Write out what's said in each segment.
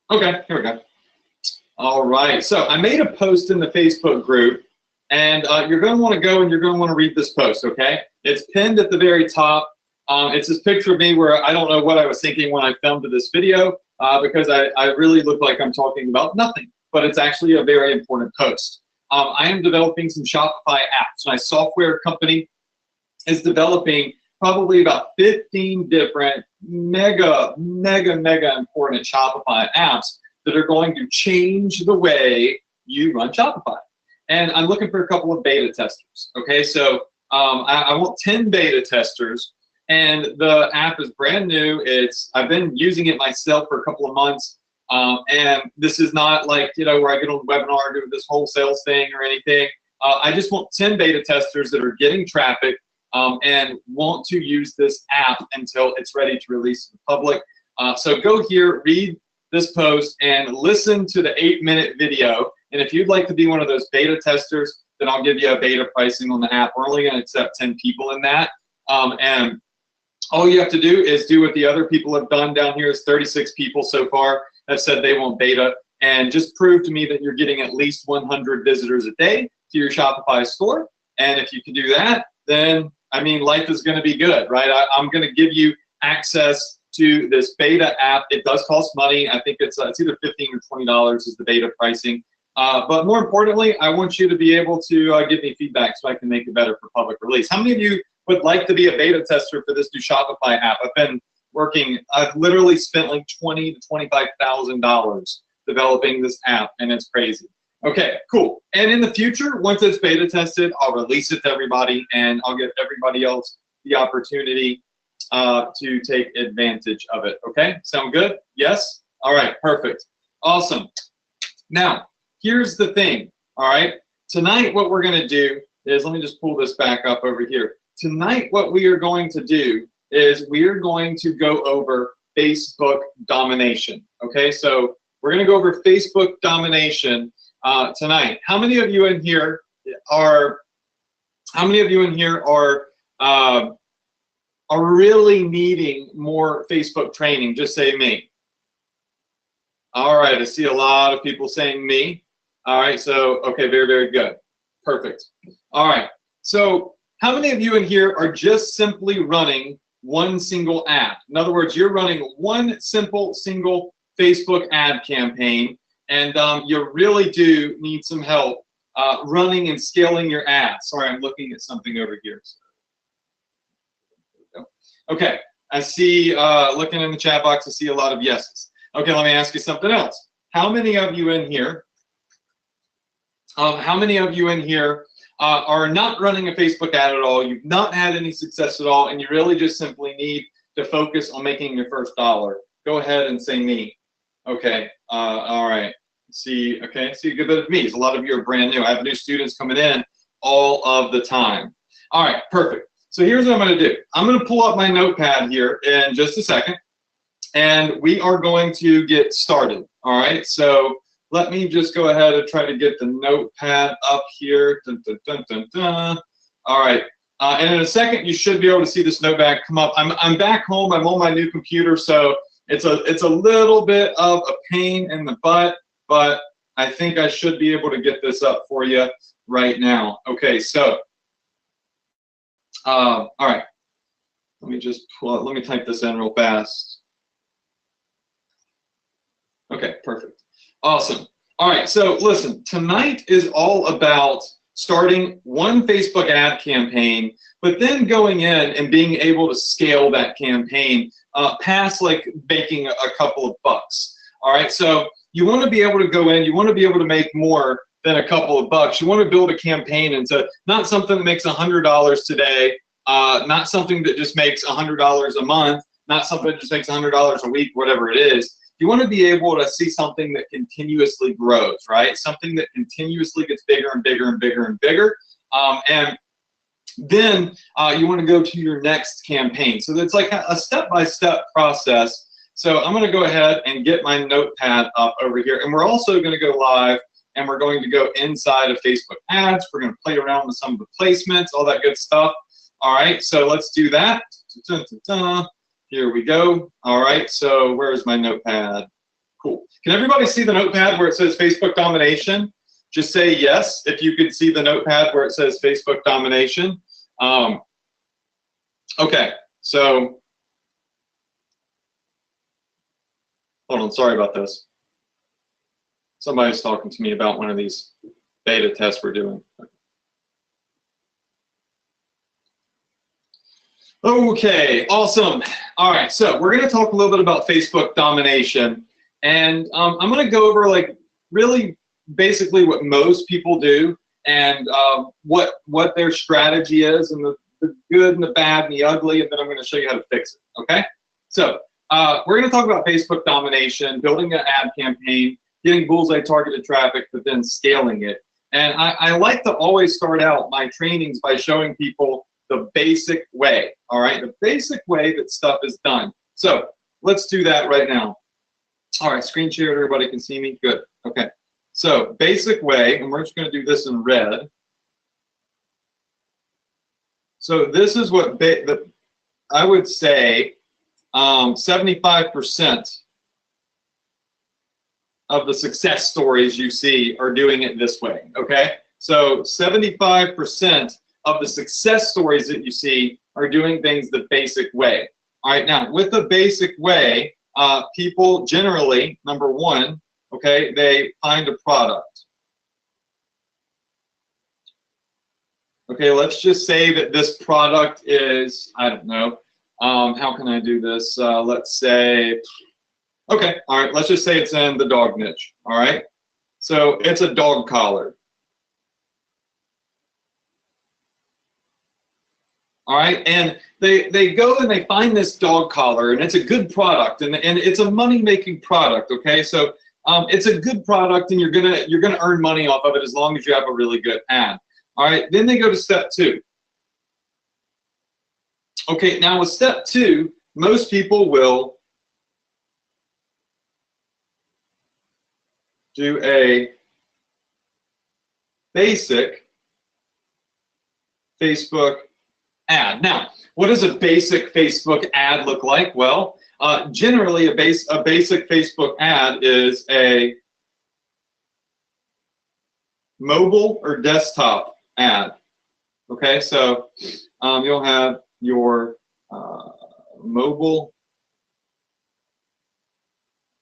Okay, here we go. All right, so I made a post in the Facebook group, and you're going to want to go and you're going to want to read this post, okay? It's pinned at the very top. It's this picture of me where I don't know what I was thinking when I filmed this video because I really look like I'm talking about nothing, but it's actually a very important post. I am developing some Shopify apps. My software company is developing probably about 15 different mega important Shopify apps that are going to change the way you run Shopify. And I'm looking for a couple of beta testers. Okay, so I want 10 beta testers, and the app is brand new. I've been using it myself for a couple of months, and this is not like, you know, where I get on the webinar, do this whole sales thing or anything. I just want 10 beta testers that are getting traffic and want to use this app until it's ready to release to the public. So go here, read this post, and listen to the 8-minute video. And if you'd like to be one of those beta testers, then I'll give you a beta pricing on the app. We're only going to accept 10 people in that. And all you have to do is do what the other people have done down here. Is 36 people so far have said they want beta. And just prove to me that you're getting at least 100 visitors a day to your Shopify store. And if you can do that, then, I mean, life is going to be good, right? I'm going to give you access to this beta app. It does cost money. I think it's either $15 or $20 is the beta pricing. But more importantly, I want you to be able to give me feedback so I can make it better for public release. How many of you would like to be a beta tester for this new Shopify app? I've literally spent like $20,000 to $25,000 developing this app, and it's crazy. Okay, cool. And in the future, once it's beta tested, I'll release it to everybody, and I'll give everybody else the opportunity to take advantage of it. Okay, sound good? Yes? All right, perfect. Awesome. Now, here's the thing, all right? Tonight, what we're going to do is, let me just pull this back up over here. Tonight, what we are going to do is we are going to go over Facebook domination, okay? So we're going to go over Facebook domination tonight. How many of you in here are really needing more Facebook training? Just say me. All right, I see a lot of people saying me. All right, so, okay, very, very good. Perfect. All right, so how many of you in here are just simply running one single ad? In other words, you're running one single Facebook ad campaign, and you really do need some help running and scaling your ads. Sorry, I'm looking at something over here. Okay, I see, looking in the chat box, I see a lot of yeses. Okay, let me ask you something else. How many of you in here are not running a Facebook ad at all? You've not had any success at all, and you really just simply need to focus on making your first dollar? Go ahead and say me. Okay, all right. See a good bit of me. A lot of you are brand new. I have new students coming in all of the time. All right, perfect. So here's what I'm going to do. I'm going to pull up my notepad here in just a second, and we are going to get started. All right, so let me just go ahead and try to get the notepad up here. Dun, dun, dun, dun, dun. All right, and in a second, you should be able to see this notepad come up. I'm back home. I'm on my new computer, so it's a little bit of a pain in the butt, but I think I should be able to get this up for you right now. Okay, so all right. Let me just let me type this in real fast. Okay, perfect. Awesome. All right, so listen, tonight is all about starting one Facebook ad campaign, but then going in and being able to scale that campaign past like making a couple of bucks. All right, so you want to be able to go in, you want to be able to make more than a couple of bucks. You want to build a campaign into not something that makes $100 today, not something that just makes $100 a month, not something that just makes $100 a week, whatever it is. You want to be able to see something that continuously grows, right? Something that continuously gets bigger and bigger and bigger and bigger. And then you want to go to your next campaign. So it's like a step-by-step process. So I'm going to go ahead and get my notepad up over here. And we're also going to go live, and we're going to go inside of Facebook ads. We're going to play around with some of the placements, all that good stuff. All right, so let's do that. Here we go. All right, so where's my notepad? Cool. Can everybody see the notepad where it says Facebook Domination? Just say yes if you can see the notepad where it says Facebook Domination. Okay, so hold on, sorry about this. Somebody's talking to me about one of these beta tests we're doing. Okay, awesome. All right, so we're going to talk a little bit about Facebook domination, and I'm going to go over like really basically what most people do and what their strategy is, and the good and the bad and the ugly, and then I'm going to show you how to fix it. Okay, so we're going to talk about Facebook domination, building an ad campaign, getting bullseye targeted traffic, but then scaling it. And I like to always start out my trainings by showing people the basic way, all right? The basic way that stuff is done. So let's do that right now. All right, screen share, everybody can see me? Good, okay. So basic way, and we're just gonna do this in red. So this is what I would say 75% of the success stories you see are doing it this way, okay? So 75% of the success stories that you see are doing things the basic way. All right, now with the basic way, people generally, number one, okay, they find a product. Okay, let's just say that this product is, I don't know, how can I do this? Let's say, okay, all right, let's just say it's in the dog niche, all right? So it's a dog collar. All right, and they go and they find this dog collar, and it's a good product, and it's a money-making product. Okay, so it's a good product, and you're gonna earn money off of it as long as you have a really good ad. All right, then they go to step two. Okay, now with step two, most people will do a basic Facebook ad. Now, what does a basic Facebook ad look like? Well, generally a basic Facebook ad is a mobile or desktop ad. Okay, so you'll have your mobile,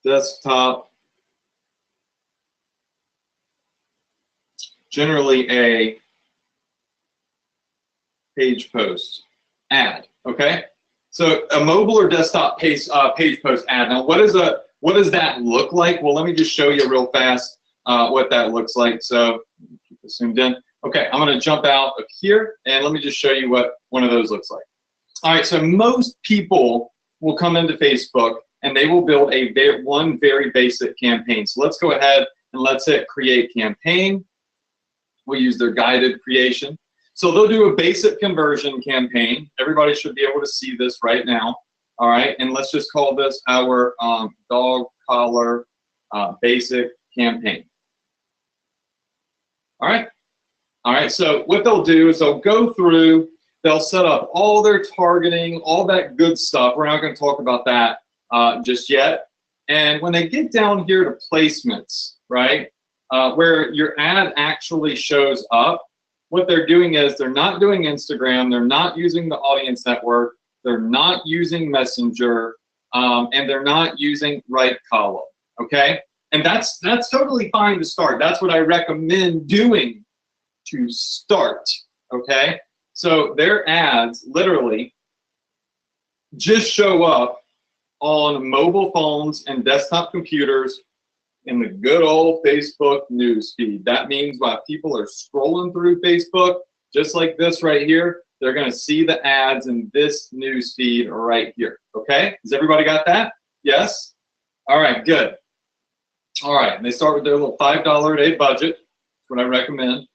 desktop, generally a page post ad. Okay, so a mobile or desktop page post ad. Now, what does that look like? Well, let me just show you real fast what that looks like. So keep this zoomed in. Okay, I'm going to jump out of here and let me just show you what one of those looks like. All right, so most people will come into Facebook and they will build one very basic campaign. So let's go ahead and let's hit create campaign. We'll use their guided creation. So they'll do a basic conversion campaign. Everybody should be able to see this right now. All right, and let's just call this our dog collar basic campaign. All right, so what they'll do is they'll go through, they'll set up all their targeting, all that good stuff. We're not going to talk about that just yet. And when they get down here to placements, right, where your ad actually shows up, what they're doing is they're not doing Instagram, they're not using the audience network, they're not using Messenger, and they're not using right column, okay? And that's totally fine to start. That's what I recommend doing to start, okay? So their ads literally just show up on mobile phones and desktop computers in the good old Facebook news feed. That means while people are scrolling through Facebook, just like this right here, they're going to see the ads in this news feed right here. Okay? Has everybody got that? Yes? All right, good. All right, and they start with their little $5 a day budget. That's what I recommend.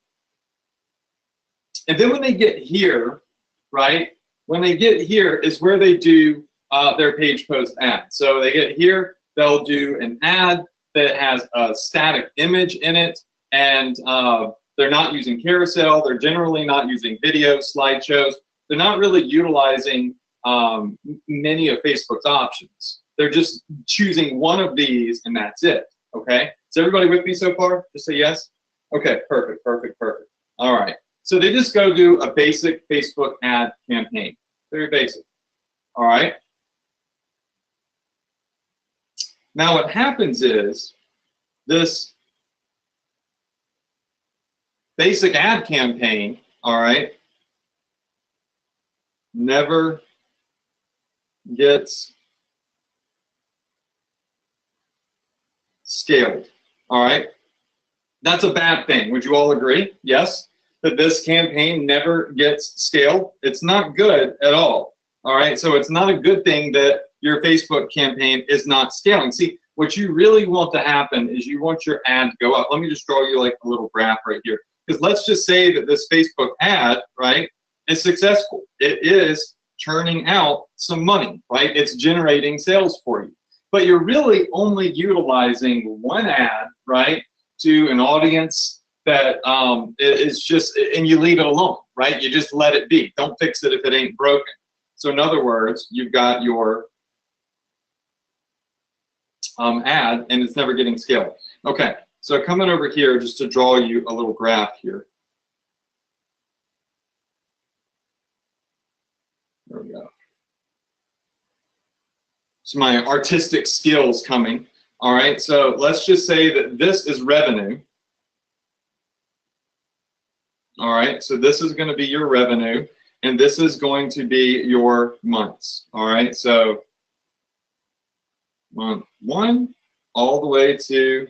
And then when they get here, right, when they get here is where they do their page post ad. So they get here, they'll do an ad that has a static image in it, and they're not using carousel, they're generally not using video, slideshows, they're not really utilizing many of Facebook's options. They're just choosing one of these and that's it, okay? Is everybody with me so far? Just say yes? Okay, perfect, perfect, perfect. All right, so they just go do a basic Facebook ad campaign. Very basic, all right? Now what happens is this basic ad campaign, all right, never gets scaled, all right? That's a bad thing. Would you all agree? Yes? That this campaign never gets scaled? It's not good at all, all right? So it's not a good thing that your Facebook campaign is not scaling. See, what you really want to happen is you want your ad to go up. Let me just draw you like a little graph right here. Because let's just say that this Facebook ad, right, is successful. It is churning out some money, right? It's generating sales for you. But you're really only utilizing one ad, right, to an audience that is just, and you leave it alone, right? You just let it be. Don't fix it if it ain't broken. So in other words, you've got your ad and it's never getting scaled. Okay, so coming over here just to draw you a little graph here. There we go. So my artistic skills coming. All right, so let's just say that this is revenue. All right, so this is going to be your revenue, and this is going to be your months. All right, so month 1 all the way to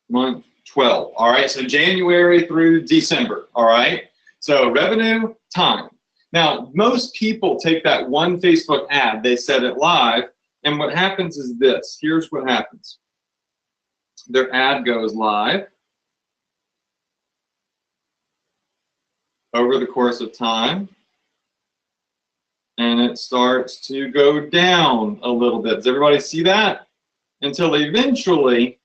month 12. All right, so January through December. All right, so revenue, time. Now, most people take that one Facebook ad, they set it live, and what happens is this. Here's what happens. Their ad goes live over the course of time, and it starts to go down a little bit. Does everybody see that? Until eventually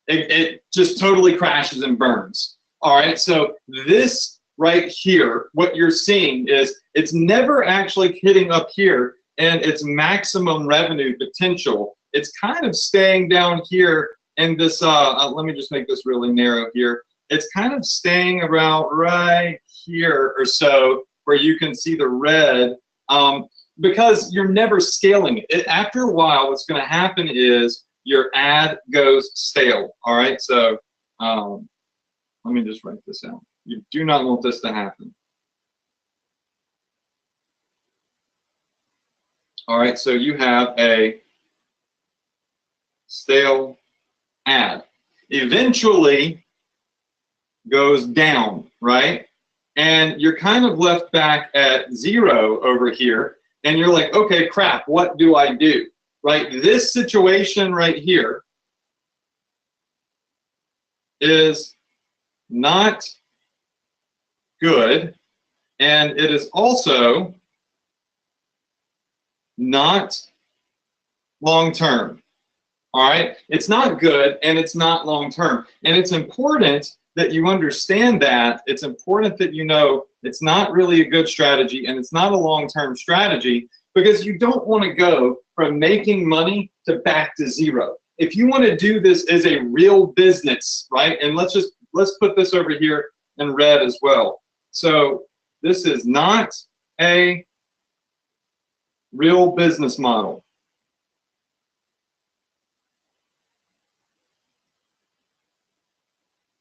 it just totally crashes and burns. All right, so this right here, what you're seeing is it's never actually hitting up here and its maximum revenue potential. It's kind of staying down here in this, let me just make this really narrow here. It's kind of staying around right here or so where you can see the red, because you're never scaling it. After a while, what's going to happen is your ad goes stale. All right, so let me just write this out. You do not want this to happen. All right, so you have a stale ad. Eventually goes down, right? And you're kind of left back at 0 over here, and you're like, okay, crap, what do I do? Right? This situation right here is not good, and it is also not long-term. All right? It's not good, and it's not long-term. And it's important that you understand that. It's important that you know it's not really a good strategy, and it's not a long-term strategy, because you don't want to go from making money to back to 0. If you want to do this as a real business, right? And let's put this over here in red as well. So this is not a real business model.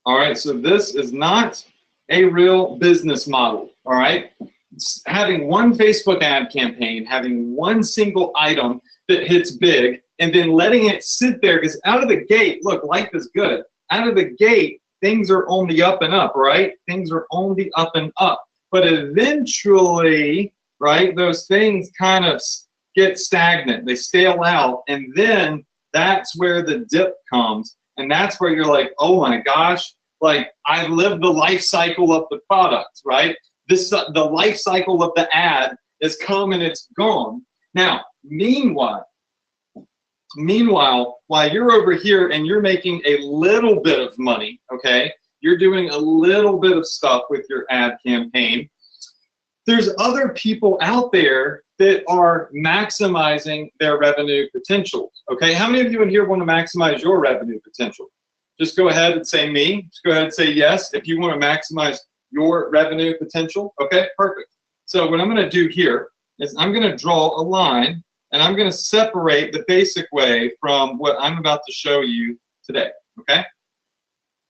All right, so this is not a real business model, all right? Having one Facebook ad campaign, having one single item that hits big, and then letting it sit there, because out of the gate, look, life is good. Out of the gate, things are on the up and up, right? Things are on the up and up. But eventually, right, those things kind of get stagnant. They stale out, and then that's where the dip comes. And that's where you're like, oh my gosh, like I've lived the life cycle of the product, right? The life cycle of the ad has come and it's gone. Now, meanwhile, while you're over here and you're making a little bit of money, okay, you're doing a little bit of stuff with your ad campaign, there's other people out there that are maximizing their revenue potential. Okay, how many of you in here want to maximize your revenue potential? Just go ahead and say me. Just go ahead and say yes if you want to maximize your revenue potential. Okay, perfect. So what I'm going to do here is I'm going to draw a line, and I'm going to separate the basic way from what I'm about to show you today. Okay,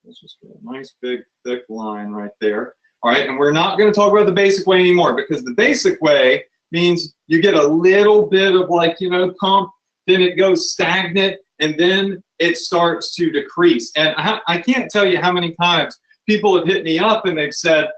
let's just get a nice big thick line right there. All right, and we're not going to talk about the basic way anymore, because the basic way means you get a little bit of, like, you know, pump, then it goes stagnant, and then it starts to decrease. And I can't tell you how many times people have hit me up and they've said,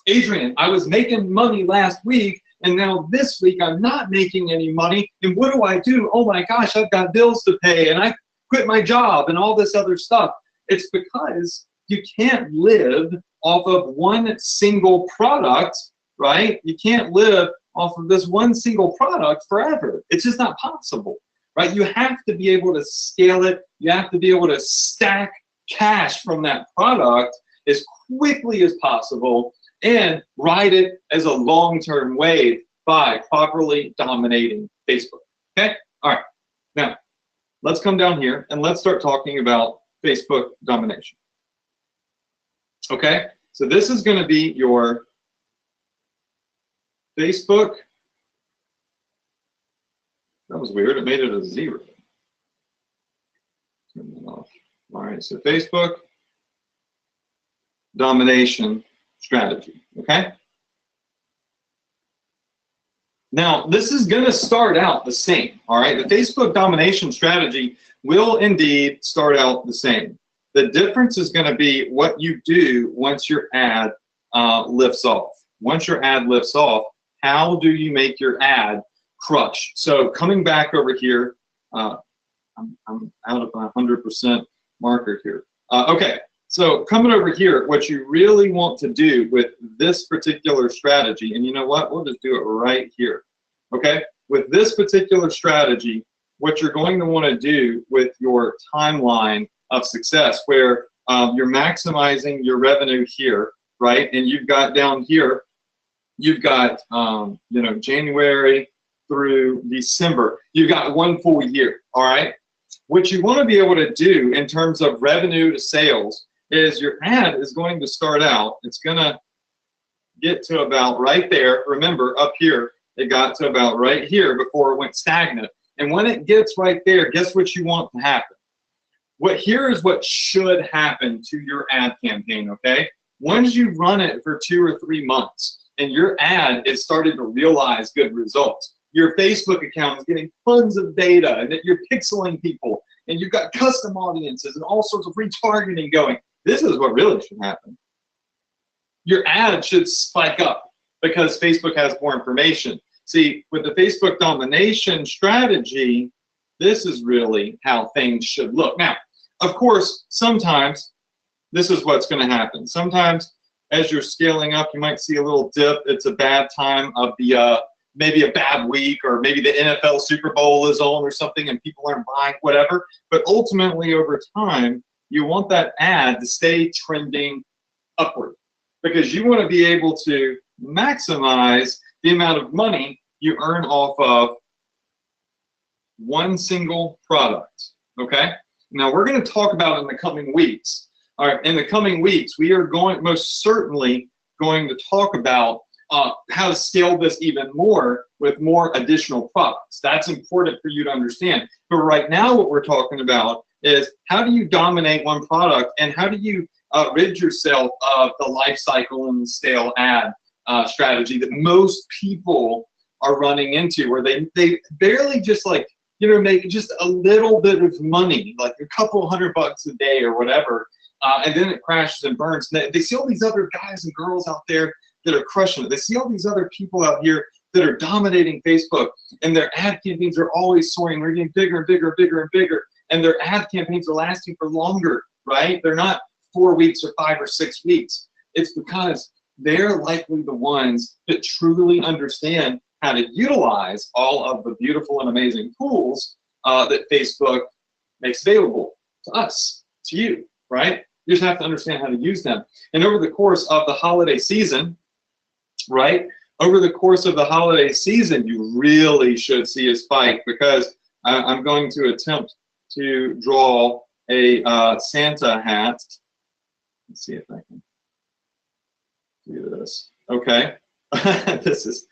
Adrian, I was making money last week, and now this week I'm not making any money, and what do I do? Oh my gosh, I've got bills to pay, and I quit my job, and all this other stuff. It's because you can't live off of one single product, right? You can't live off of this one single product forever. It's just not possible, right? You have to be able to scale it. You have to be able to stack cash from that product as quickly as possible and ride it as a long-term wave by properly dominating Facebook. Okay? All right. Now, let's come down here and let's start talking about Facebook domination. Okay? So this is going to be your Facebook. That was weird. It made it a 0. Turn that off. All right. So Facebook domination strategy. Okay. Now, this is going to start out the same. All right. The Facebook domination strategy will indeed start out the same. The difference is going to be what you do once your ad lifts off. Once your ad lifts off, how do you make your ad crush? So coming back over here, I'm out of my 100% marker here. Okay, so coming over here, what you really want to do with this particular strategy, and you know what? We'll just do it right here. Okay, with this particular strategy, what you're going to want to do with your timeline of success, where you're maximizing your revenue here, right? And you've got down here, you've got you know, January through December. You've got one full year. All right. What you want to be able to do in terms of revenue to sales is your ad is going to start out. It's going to get to about right there. Remember, up here, it got to about right here before it went stagnant. And when it gets right there, guess what you want to happen? Here is what should happen to your ad campaign, okay? Once you run it for 2 or 3 months and your ad is starting to realize good results, your Facebook account is getting tons of data, and that you're pixeling people, and you've got custom audiences and all sorts of retargeting going, this is what really should happen. Your ad should spike up because Facebook has more information. See, with the Facebook domination strategy, this is really how things should look. Now, of course, sometimes this is what's going to happen. Sometimes as you're scaling up, you might see a little dip. It's a bad time of the, maybe a bad week, or maybe the NFL Super Bowl is on or something and people aren't buying, whatever. But ultimately, over time, you want that ad to stay trending upward, because you want to be able to maximize the amount of money you earn off of one single product, okay? Now, we're going to talk about in the coming weeks. All right, in the coming weeks, we are most certainly going to talk about how to scale this even more with more additional products. That's important for you to understand. But right now, what we're talking about is how do you dominate one product, and how do you rid yourself of the life cycle and the stale ad strategy that most people are running into, where they barely just, like, you know, make just a little bit of money, like a couple $100 a day or whatever, and then it crashes and burns. And they see all these other guys and girls out there that are crushing it. They see all these other people out here that are dominating Facebook, and their ad campaigns are always soaring. They're getting bigger and bigger and bigger and bigger, and their ad campaigns are lasting for longer, right? They're not 4 weeks or 5 or 6 weeks. It's because they're likely the ones that truly understand how to utilize all of the beautiful and amazing tools that Facebook makes available to us, to you, right? You just have to understand how to use them. And over the course of the holiday season, right, over the course of the holiday season, you really should see a spike, because I'm going to attempt to draw a Santa hat. Let's see if I can do this. Okay, this is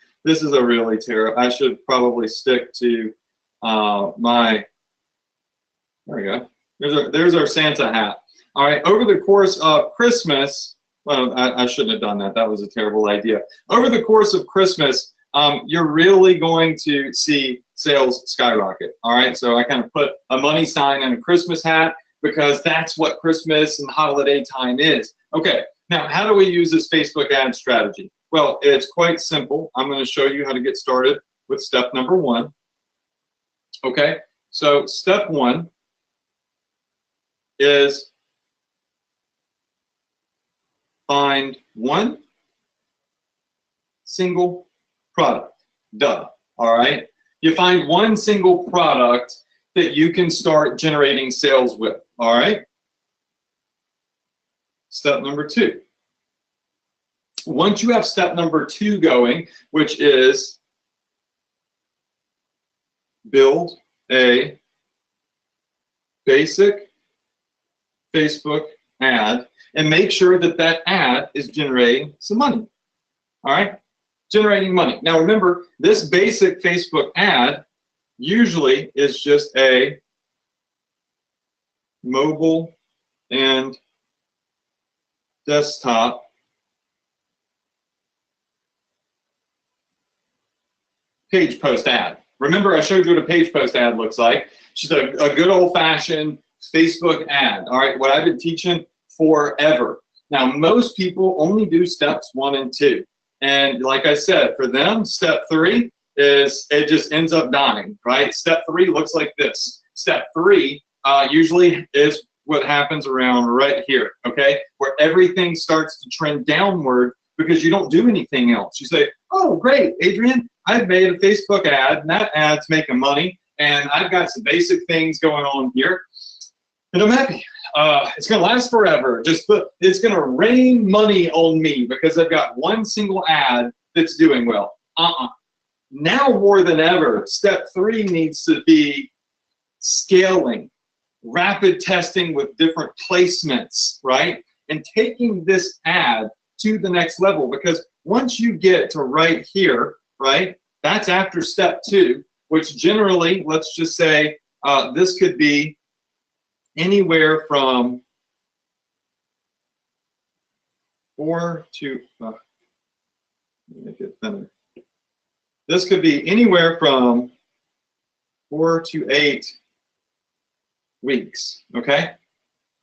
a really terrible. I should probably stick to my. There we go. There's our Santa hat. All right. Over the course of Christmas, well, I shouldn't have done that. That was a terrible idea. Over the course of Christmas, you're really going to see sales skyrocket. All right. So I kind of put a money sign and a Christmas hat, because that's what Christmas and holiday time is. Okay. Now, how do we use this Facebook ad strategy? Well, it's quite simple. I'm going to show you how to get started with step number 1. Okay. So step 1 is find one single product. Duh. All right. You find one single product that you can start generating sales with. All right. Step number 2. Once you have step number 2 going, which is build a basic Facebook ad, and make sure that that ad is generating some money. All right, generating money. Now remember, this basic Facebook ad usually is just a mobile and desktop page post ad. Remember, I showed you what a page post ad looks like. Just a good old-fashioned Facebook ad. All right, what I've been teaching forever. Now, most people only do steps 1 and 2. And like I said, for them, step 3 is it just ends up dying, right? Step 3 looks like this. Step 3 usually is what happens around right here, okay? Where everything starts to trend downward because you don't do anything else. You say, oh, great, Adrian, I've made a Facebook ad, and that ad's making money, and I've got some basic things going on here, and I'm happy. It's going to last forever. It's going to rain money on me because I've got one single ad that's doing well. Now more than ever, step 3 needs to be scaling, rapid testing with different placements, right? And taking this ad to the next level, because once you get to right here, right, that's after step 2, which generally, let's just say, this could be anywhere from 4 to, make it thinner. This could be anywhere from 4 to 8 weeks, okay?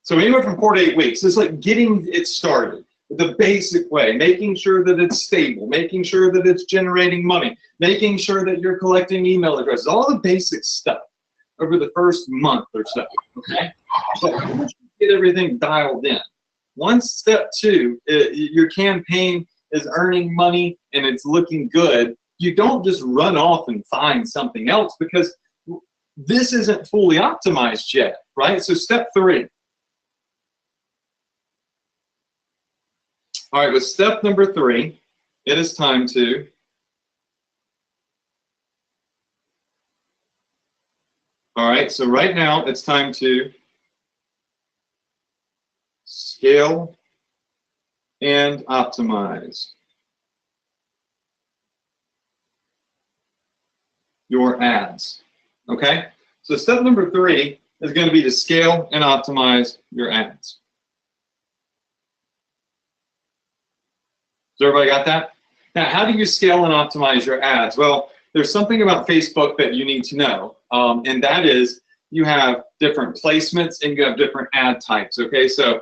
So anywhere from 4 to 8 weeks. It's like getting it started the basic way, making sure that it's stable, making sure that it's generating money, making sure that you're collecting email addresses, all the basic stuff over the first month or so, okay? But once you get everything dialed in, once step 2, your campaign is earning money and it's looking good, you don't just run off and find something else, because this isn't fully optimized yet, right? So step 3. All right, with step number 3, it is time to all right, so right now it's time to scale and optimize your ads, okay? So step number 3 is going to be to scale and optimize your ads. So everybody got that? Now, how do you scale and optimize your ads? Well, there's something about Facebook that you need to know, and that is you have different placements and you have different ad types, okay? So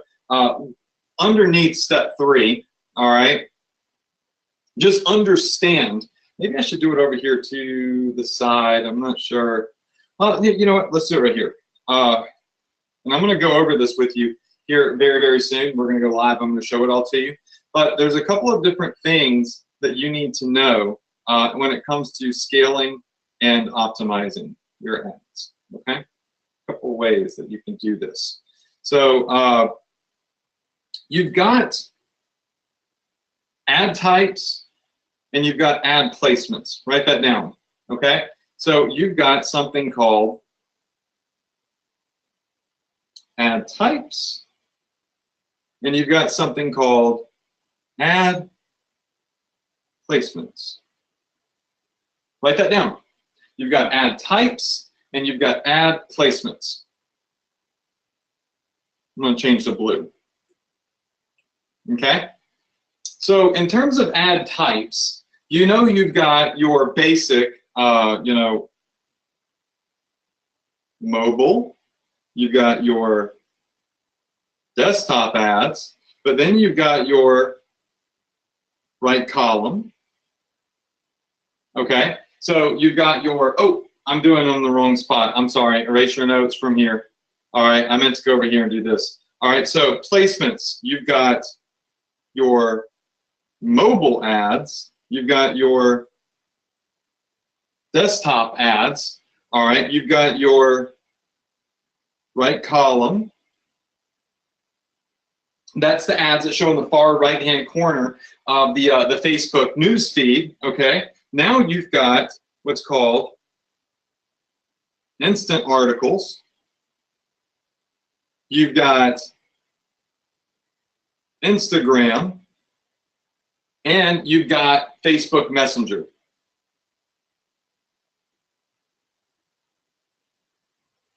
underneath step 3, all right, just understand, maybe I should do it over here to the side, I'm not sure. You know what, let's do it right here. And I'm gonna go over this with you here very, very soon. We're gonna go live, I'm gonna show it all to you. But there's a couple of different things that you need to know when it comes to scaling and optimizing your ads, okay? A couple of ways that you can do this. So you've got ad types and you've got ad placements. Write that down, okay? So you've got something called ad types, and you've got something called ad placements. Write that down. You've got ad types, and you've got ad placements. I'm going to change to blue. Okay? So in terms of ad types, you know you've got your basic, you know, mobile. You've got your desktop ads, but then you've got your right column. Okay? So you've got your, oh, I'm doing it on the wrong spot. I'm sorry. Erase your notes from here. All right, I meant to go over here and do this. All right, so placements. You've got your mobile ads. You've got your desktop ads. All right, you've got your right column. That's the ads that show in the far right-hand corner of the Facebook news feed. Okay, now you've got what's called instant articles. You've got Instagram, and you've got Facebook Messenger.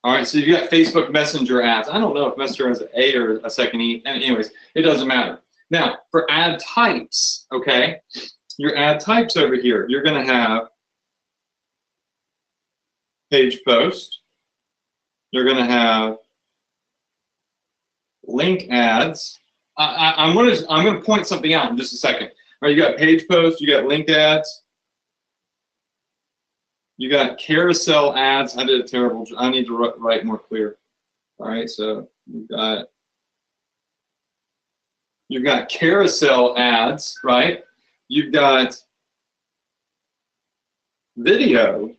All right, so you've got Facebook Messenger ads. I don't know if Messenger has an A or a second E. Anyways, it doesn't matter. Now, for ad types, okay, your ad types over here, you're going to have page post. You're going to have link ads. I'm going to point something out in just a second. All right, you got page post, you got link ads, you got carousel ads. I did a terrible job. I need to write more clear. All right, so you've got carousel ads, right? You've got video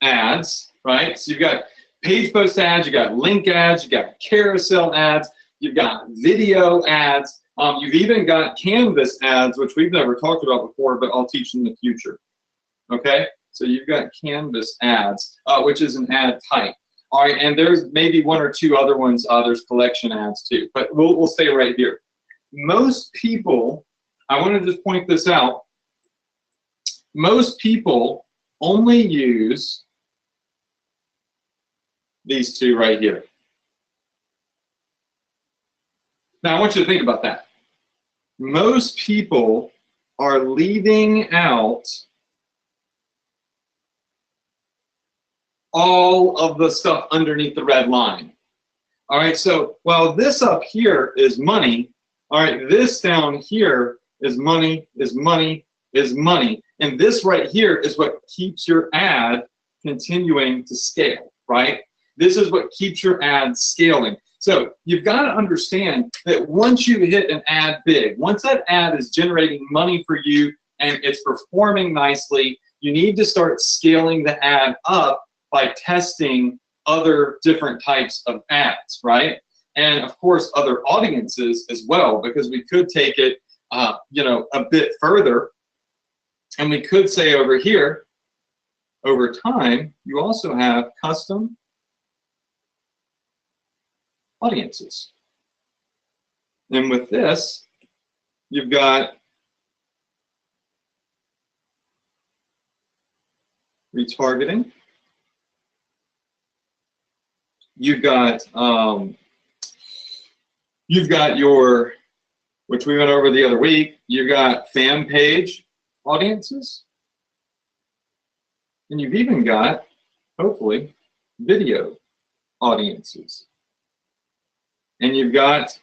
ads, right? So you've got page post ads, you got link ads, you got carousel ads, you've got video ads, you've even got canvas ads, which we've never talked about before, but I'll teach in the future. Okay, so you've got canvas ads, which is an ad type. All right, and there's maybe one or two other ones. There's collection ads too, but we'll stay right here. Most people, I want to just point this out. Most people only use these two right here. Now, I want you to think about that. Most people are leaving out all of the stuff underneath the red line. All right, so while this up here is money, all right, this down here is money, is money, is money. And this right here is what keeps your ad continuing to scale, right? This is what keeps your ad scaling. So you've got to understand that once you hit an ad big, once that ad is generating money for you and it's performing nicely, you need to start scaling the ad up by testing other different types of ads, right? And of course, other audiences as well, because we could take it, you know, a bit further, and we could say over here, over time, you also have custom audiences. And with this, you've got retargeting. You've got your, which we went over the other week, you've got fan page audiences. And you've even got, hopefully, video audiences. And you've got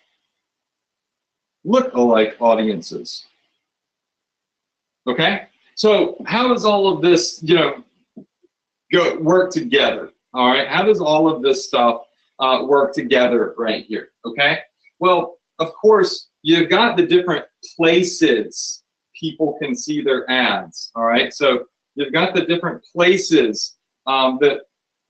look-alike audiences. Okay? So how does all of this, you know, work together? All right? How does all of this stuff work together right here? Okay? Well, of course, you've got the different places people can see their ads. All right? So you've got the different places that,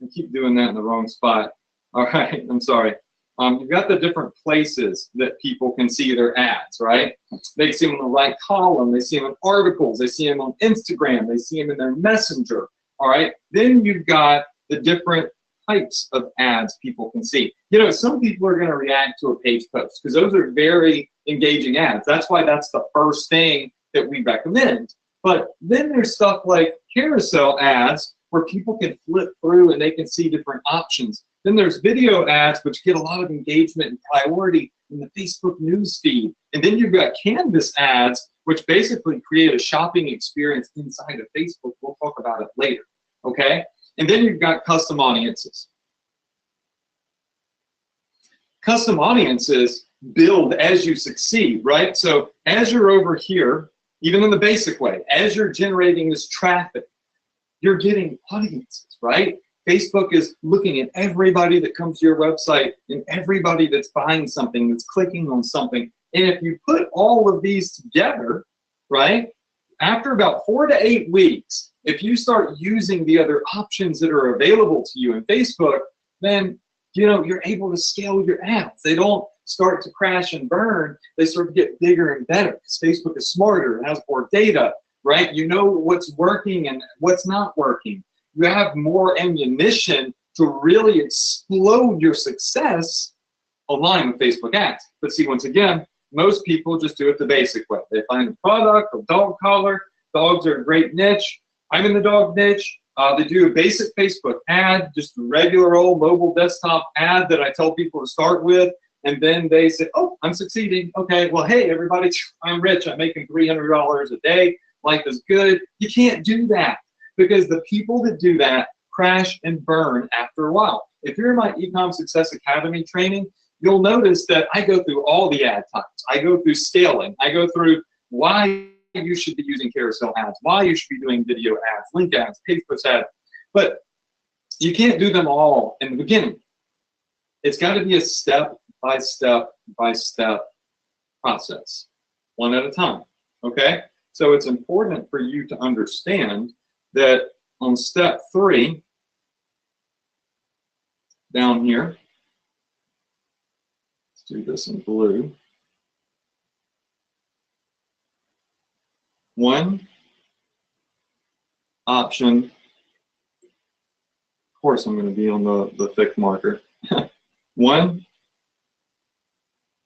I keep doing that in the wrong spot. All right, I'm sorry. You've got the different places that people can see their ads, right? They see them in the right column, they see them in articles, they see them on Instagram, they see them in their messenger, all right? Then you've got the different types of ads people can see. You know, some people are going to react to a page post because those are very engaging ads. That's why that's the first thing that we recommend. But then there's stuff like carousel ads where people can flip through and they can see different options. Then there's video ads, which get a lot of engagement and priority in the Facebook news feed. And then you've got canvas ads, which basically create a shopping experience inside of Facebook. We'll talk about it later, okay? And then you've got custom audiences. Custom audiences build as you succeed, right? So as you're over here, even in the basic way, as you're generating this traffic, you're getting audiences, right? Facebook is looking at everybody that comes to your website and everybody that's buying something, that's clicking on something. And if you put all of these together, right, after about 4 to 8 weeks, if you start using the other options that are available to you in Facebook, then you're able to scale your ads. They don't start to crash and burn. They start to get bigger and better because Facebook is smarter, it has more data, right? You know what's working and what's not working. You have more ammunition to really explode your success online with Facebook ads. But see, once again, most people just do it the basic way. They find a product, a dog collar. Dogs are a great niche. I'm in the dog niche. They do a basic Facebook ad, just a regular old mobile desktop ad that I tell people to start with. And then they say, oh, I'm succeeding. Okay, well, hey, everybody, I'm rich. I'm making $300 a day. Life is good. You can't do that because the people that do that crash and burn after a while. If you're in my Ecom Success Academy training, you'll notice that I go through all the ad types. I go through scaling. I go through why you should be using carousel ads, why you should be doing video ads, link ads, page post ads. But you can't do them all in the beginning. It's got to be a step-by-step process, one at a time, okay? So it's important for you to understand that on step 3, down here, let's do this in blue. 1 option, of course I'm going to be on the thick marker. 1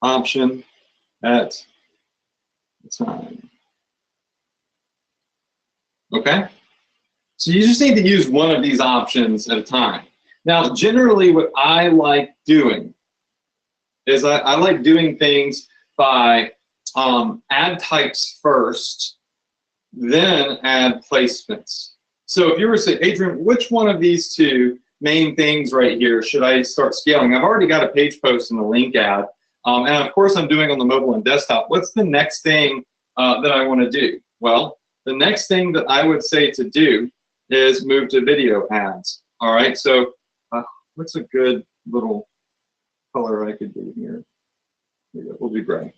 option at a time. Okay? So you just need to use one of these options at a time. Now, generally what I like doing is I like doing things by ad types first, then ad placements. So if you were to say, Adrian, which one of these 2 main things right here should I start scaling? I've already got a page post and a link ad. And of course I'm doing on the mobile and desktop. What's the next thing that I want to do? Well, the next thing that I would say to do is move to video ads. All right, so what's a good little color I could do here? We'll do gray.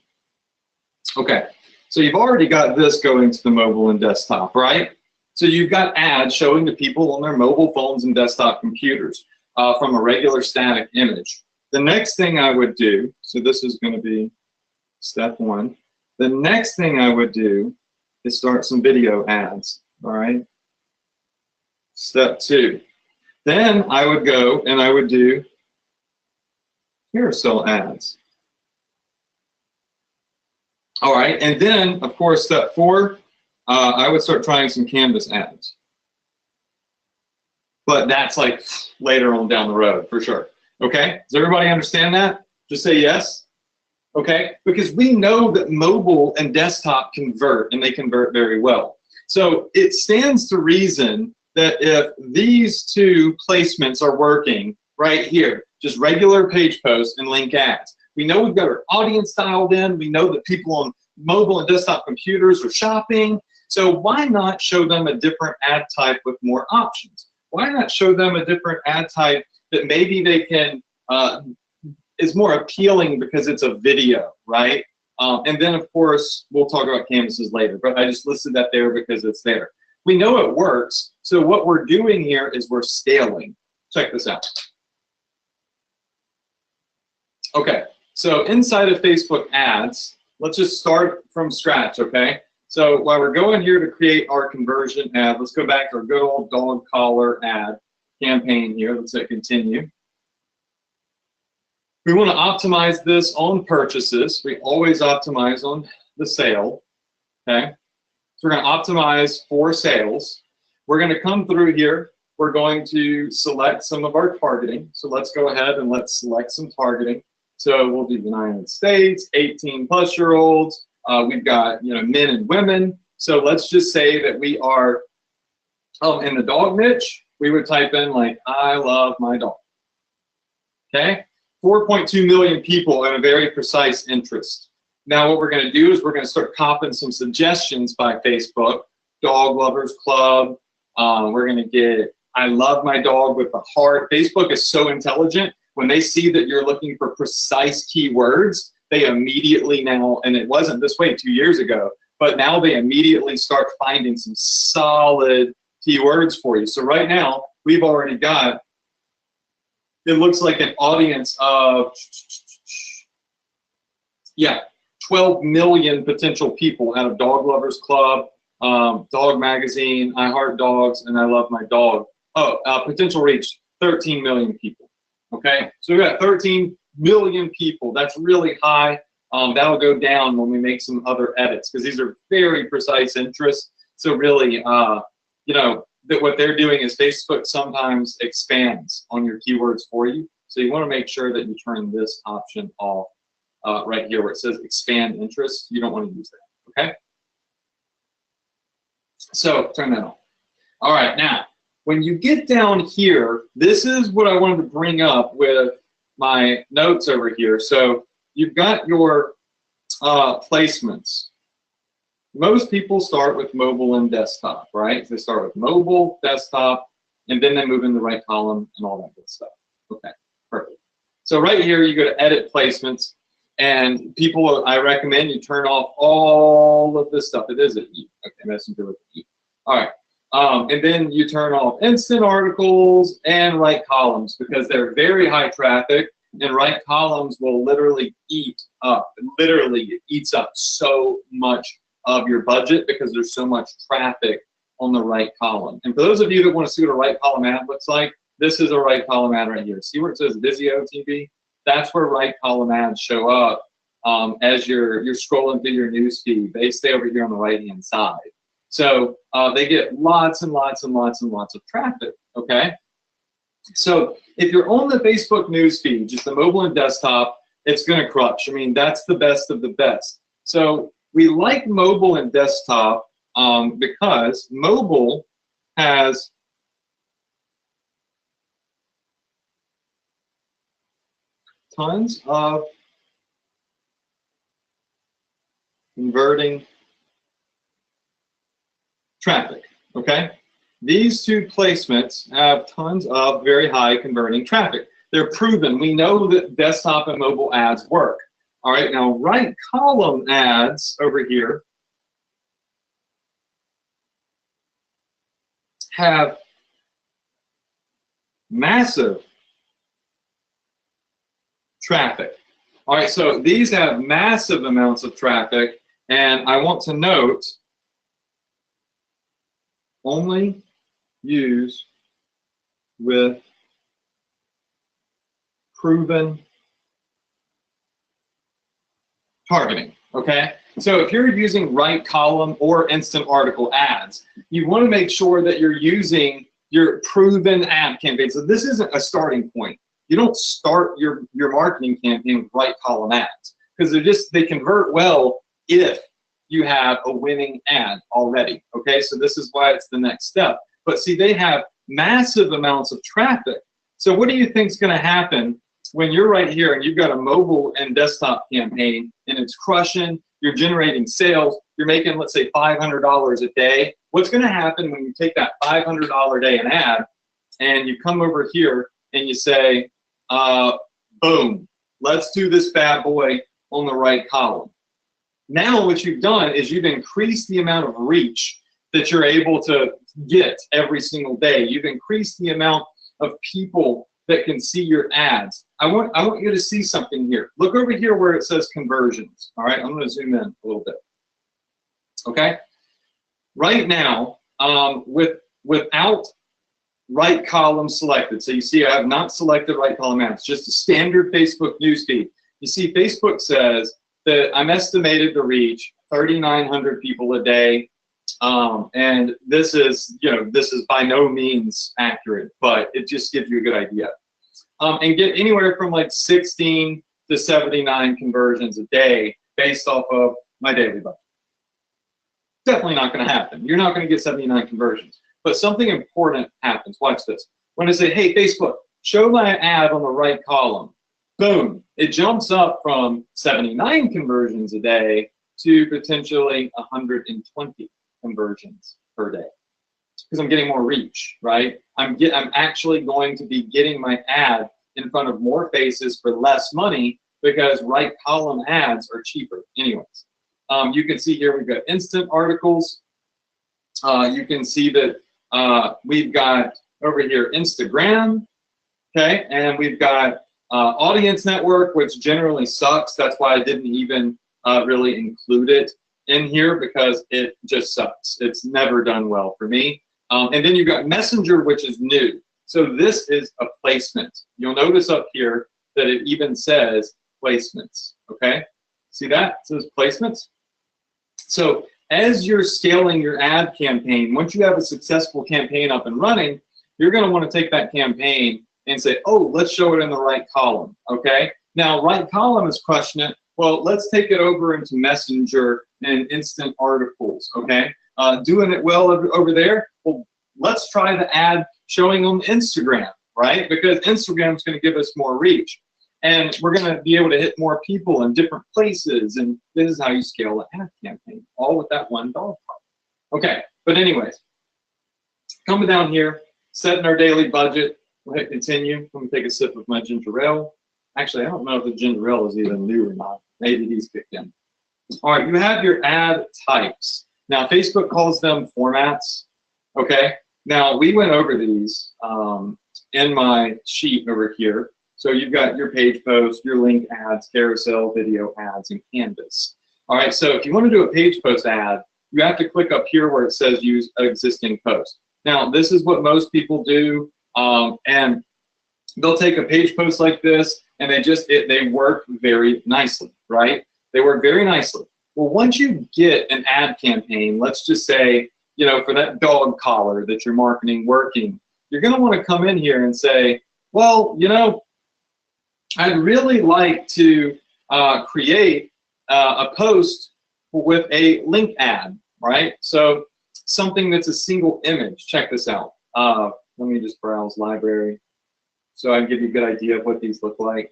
Okay, so you've already got this going to the mobile and desktop, right? So you've got ads showing to people on their mobile phones and desktop computers from a regular static image. The next thing I would do, so this is going to be step 1. The next thing I would do is start some video ads, all right? Step 2. Then I would go and I would do carousel ads. All right, and then, of course, step 4, I would start trying some canvas ads. But that's like later on down the road, for sure. Okay, does everybody understand that? Just say yes. Okay, because we know that mobile and desktop convert, and they convert very well. So it stands to reason that if these 2 placements are working right here, just regular page posts and link ads, we know we've got our audience dialed in. We know that people on mobile and desktop computers are shopping. So why not show them a different ad type with more options? Why not show them a different ad type that maybe they can, is more appealing because it's a video, right? And then, of course, we'll talk about canvases later, but I just listed that there because it's there. We know it works, so what we're doing here is we're scaling. Check this out. Okay, so inside of Facebook ads, let's just start from scratch, okay? So while we're going here to create our conversion ad, let's go back to our good old dog collar ad campaign here. Let's hit continue. We want to optimize this on purchases. We always optimize on the sale, okay? So we're going to optimize for sales. We're going to come through here. We're going to select some of our targeting. So let's go ahead and let's select some targeting. So we'll do the United States, 18+-year-olds. We've got, you know, men and women. So let's just say that we are in the dog niche. We would type in like, I love my dog. Okay, 4.2 million people and a very precise interest. Now what we're going to do is we're going to start copying some suggestions by Facebook. Dog Lovers Club. We're going to get I love my dog with a heart. Facebook is so intelligent. When they see that you're looking for precise keywords, they immediately now, and it wasn't this way 2 years ago, but now they immediately start finding some solid keywords for you. So right now, we've already got, it looks like an audience of, 12 million potential people out of Dog Lovers Club, Dog Magazine, I Heart Dogs, and I Love My Dog. Potential reach, 13 million people. Okay, so we've got 13 million people. That's really high. That'll go down when we make some other edits because these are very precise interests. So really, you know, that what they're doing is Facebook sometimes expands on your keywords for you. So you want to make sure that you turn this option off right here where it says expand interest. You don't want to use that. Okay. So turn that on. All right, now when you get down here, this is what I wanted to bring up with my notes over here. So you've got your placements. Most people start with mobile and desktop, right? They start with mobile, desktop, and then they move in the right column and all that good stuff. Okay, perfect. So right here, you go to edit placements, and people, I recommend you turn off all of this stuff. It is an E. Okay, messenger with E. All right. And then you turn off instant articles and right columns because they're very high traffic, and right columns will literally eat up, it eats up so much of your budget because there's so much traffic on the right column. And for those of you that want to see what a right column ad looks like, this is a right column ad right here. See where it says Vizio TV? That's where right column ads show up as you're scrolling through your news feed. They stay over here on the right-hand side. So they get lots and lots and lots and lots of traffic, okay? So if you're on the Facebook news feed, just the mobile and desktop, it's gonna crush. I mean, that's the best of the best. So we like mobile and desktop because mobile has tons of converting traffic, okay? These two placements have tons of very high converting traffic. They're proven. We know that desktop and mobile ads work. All right, now right column ads over here have massive traffic. All right, so these have massive amounts of traffic, and I want to note only use with proven targeting, okay? So if you're using right column or instant article ads, you want to make sure that you're using your proven ad campaign. So this isn't a starting point. You don't start your marketing campaign with right column ads because they convert well if you have a winning ad already, okay? So this is why it's the next step. But see, they have massive amounts of traffic. So what do you think is going to happen when you're right here and you've got a mobile and desktop campaign and it's crushing, you're generating sales, you're making, let's say, $500 a day? What's going to happen when you take that $500 a day an ad and you come over here and you say, boom, let's do this bad boy on the right column. Now what you've done is you've increased the amount of reach that you're able to get every single day. You've increased the amount of people that can see your ads. I want you to see something here. Look over here where it says conversions. All right, I'm going to zoom in a little bit. Okay, right now, without right column selected, so you see I have not selected right column ads, just a standard Facebook newsfeed. You see Facebook says that I'm estimated to reach 3,900 people a day, and this is by no means accurate, but it just gives you a good idea. And get anywhere from like 16 to 79 conversions a day based off of my daily budget. Definitely not going to happen. You're not going to get 79 conversions. But something important happens. Watch this. When I say, hey, Facebook, show my ad on the right column, boom, it jumps up from 79 conversions a day to potentially 120 conversions per day. Because I'm getting more reach, right? I'm actually going to be getting my ad in front of more faces for less money because right column ads are cheaper anyways. You can see here we've got instant articles. You can see that we've got over here Instagram, okay? And we've got audience network, which generally sucks. That's why I didn't even really include it in here because it just sucks. It's never done well for me. And then you've got Messenger, which is new. So this is a placement. You'll notice up here that it even says placements, okay? See that? It says placements. So as you're scaling your ad campaign, once you have a successful campaign up and running, you're going to want to take that campaign and say, oh, let's show it in the right column, okay? Now, right column is crushing it. Well, let's take it over into Messenger and instant articles, okay? Doing it well over there. Well, let's try the ad showing on Instagram, right? Because Instagram is going to give us more reach. And we're going to be able to hit more people in different places. And this is how you scale the ad campaign, all with that $1 problem. Okay, but anyways, coming down here, setting our daily budget. We'll hit continue. Let me take a sip of my ginger ale. Actually, I don't know if the ginger ale is even new or not. Maybe he's kicked in. All right, you have your ad types. Now, Facebook calls them formats, okay? Now, we went over these in my sheet over here. So you've got your page post, your link ads, carousel, video ads, and canvas. All right, so if you want to do a page post ad, you have to click up here where it says use existing post. Now, this is what most people do, and they'll take a page post like this, and they work very nicely, right? They work very nicely. Well, once you get an ad campaign, let's just say, you know, for that dog collar that you're marketing working, you're going to want to come in here and say, well, you know, I'd really like to create a post with a link ad, right? So something that's a single image. Check this out. Let me just browse library so I can give you a good idea of what these look like.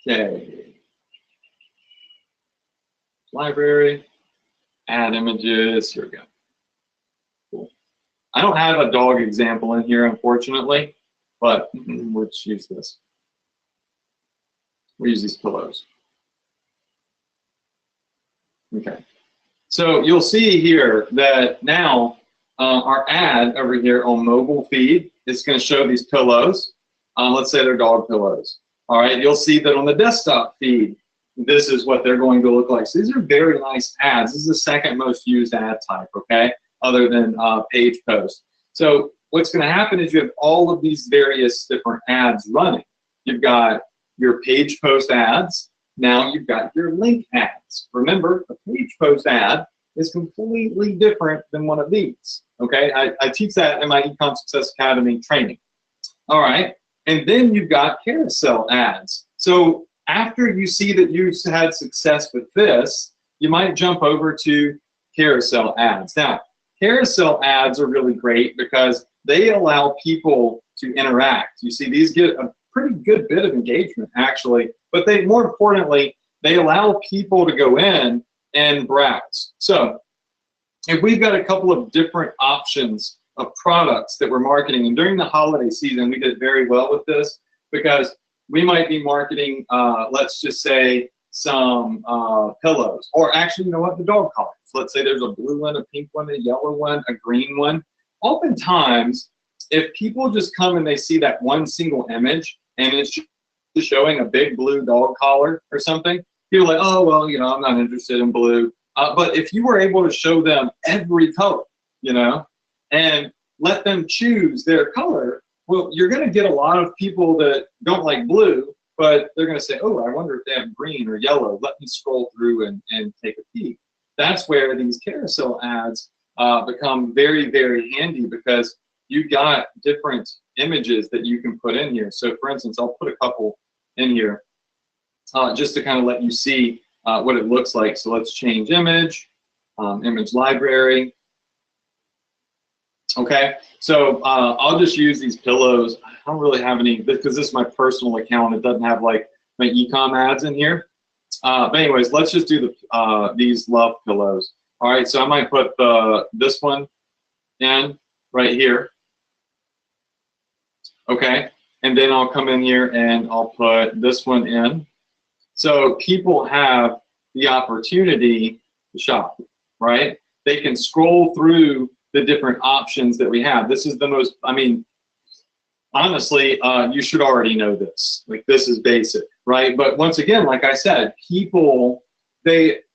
Okay. Library, add images, here we go. Cool. I don't have a dog example in here, unfortunately, but let's use this. We use these pillows. Okay. So you'll see here that now our ad over here on mobile feed is going to show these pillows. Let's say they're dog pillows. All right. You'll see that on the desktop feed, this is what they're going to look like. So these are very nice ads. This is the second most used ad type, okay, other than page post. So what's going to happen is you have all of these various different ads running. You've got your page post ads. Now you've got your link ads. Remember, a page post ad is completely different than one of these, okay? I teach that in my Ecom Success Academy training. All right, and then you've got carousel ads. So after you see that you've had success with this, you might jump over to carousel ads. Now, carousel ads are really great because they allow people to interact. You see, these get a pretty good bit of engagement, actually, but they, more importantly, they allow people to go in and browse. So if we've got a couple of different options of products that we're marketing, and during the holiday season, we did very well with this because we might be marketing, let's just say, some pillows, or actually, you know what, the dog collars. Let's say there's a blue one, a pink one, a yellow one, a green one. oftentimes, if people just come and they see that one single image and it's just showing a big blue dog collar or something, people are like, oh, well, you know, I'm not interested in blue. But if you were able to show them every color, you know, and let them choose their color, well, you're going to get a lot of people that don't like blue, but they're going to say, oh, I wonder if they have green or yellow. Let me scroll through and take a peek. That's where these carousel ads become very, very handy, because you've got different images that you can put in here. So for instance, I'll put a couple in here just to kind of let you see what it looks like. So let's change image, image library. Okay, so I'll just use these pillows. I don't really have any, because this is my personal account. It doesn't have like my e-com ads in here. But anyways, let's just do the these love pillows. All right, so I might put this one in right here. Okay, and then I'll come in here and I'll put this one in. So people have the opportunity to shop, right? They can scroll through the different options that we have. This is the most, I mean, honestly, you should already know this. Like, this is basic, right? But once again, like I said, people, 75%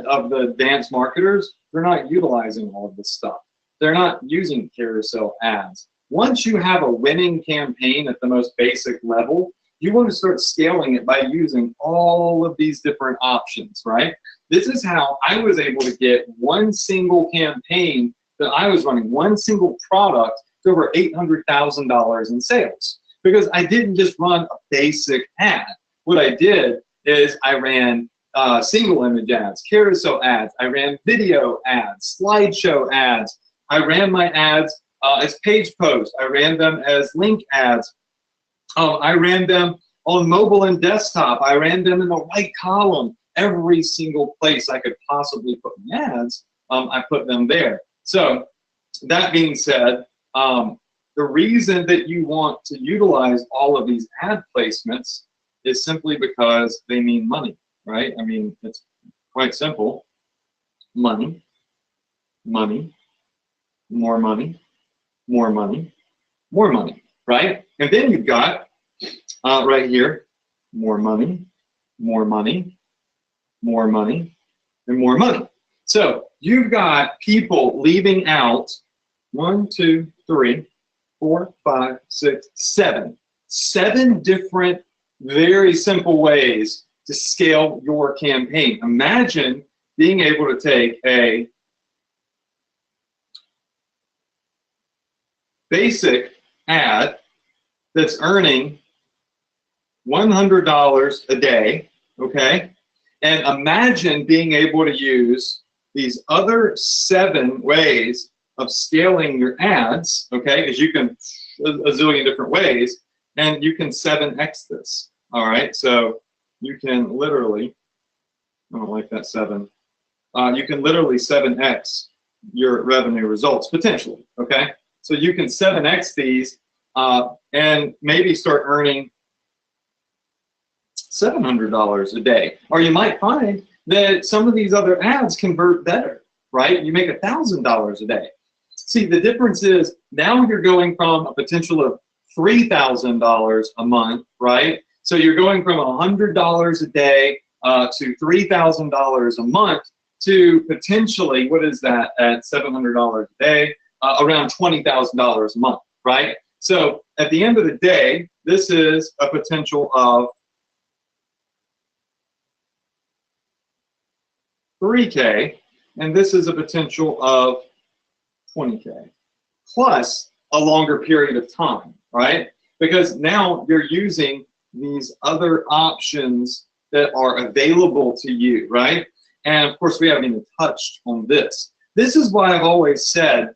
of the advanced marketers, they're not utilizing all of this stuff. They're not using carousel ads. Once you have a winning campaign at the most basic level, you want to start scaling it by using all of these different options, right? This is how I was able to get one single campaign that I was running, one single product, to over $800,000 in sales, because I didn't just run a basic ad. What I did is I ran single image ads, carousel ads, I ran video ads, slideshow ads, I ran my ads as page posts, I ran them as link ads, I ran them on mobile and desktop, I ran them in the right column. Every single place I could possibly put my ads, I put them there. So that being said, the reason that you want to utilize all of these ad placements is simply because they mean money, right? I mean, it's quite simple. Money, money, more money, more money, more money, right? And then you've got right here, more money, more money, more money, and more money. So you've got people leaving out 1, 2, 3, 4, 5, 6, 7. 7 different, very simple ways to scale your campaign. Imagine being able to take a basic ad that's earning $100 a day, okay? And imagine being able to use these other 7 ways of scaling your ads, okay? Because you can, a zillion different ways, and you can 7x this, all right? So you can literally, I don't like that 7, you can literally 7x your revenue results, potentially, okay? So you can 7x these and maybe start earning $700 a day. Or you might find that some of these other ads convert better, right? You make $1,000 a day. See, the difference is now you're going from a potential of $3,000 a month, right? So you're going from $100 a day to $3,000 a month to potentially, what is that, at $700 a day, around $20,000 a month, right? So at the end of the day, this is a potential of $3K, and this is a potential of $20K, plus a longer period of time, right? Because now you're using these other options that are available to you, right? And of course, we haven't even touched on this. This is why I've always said,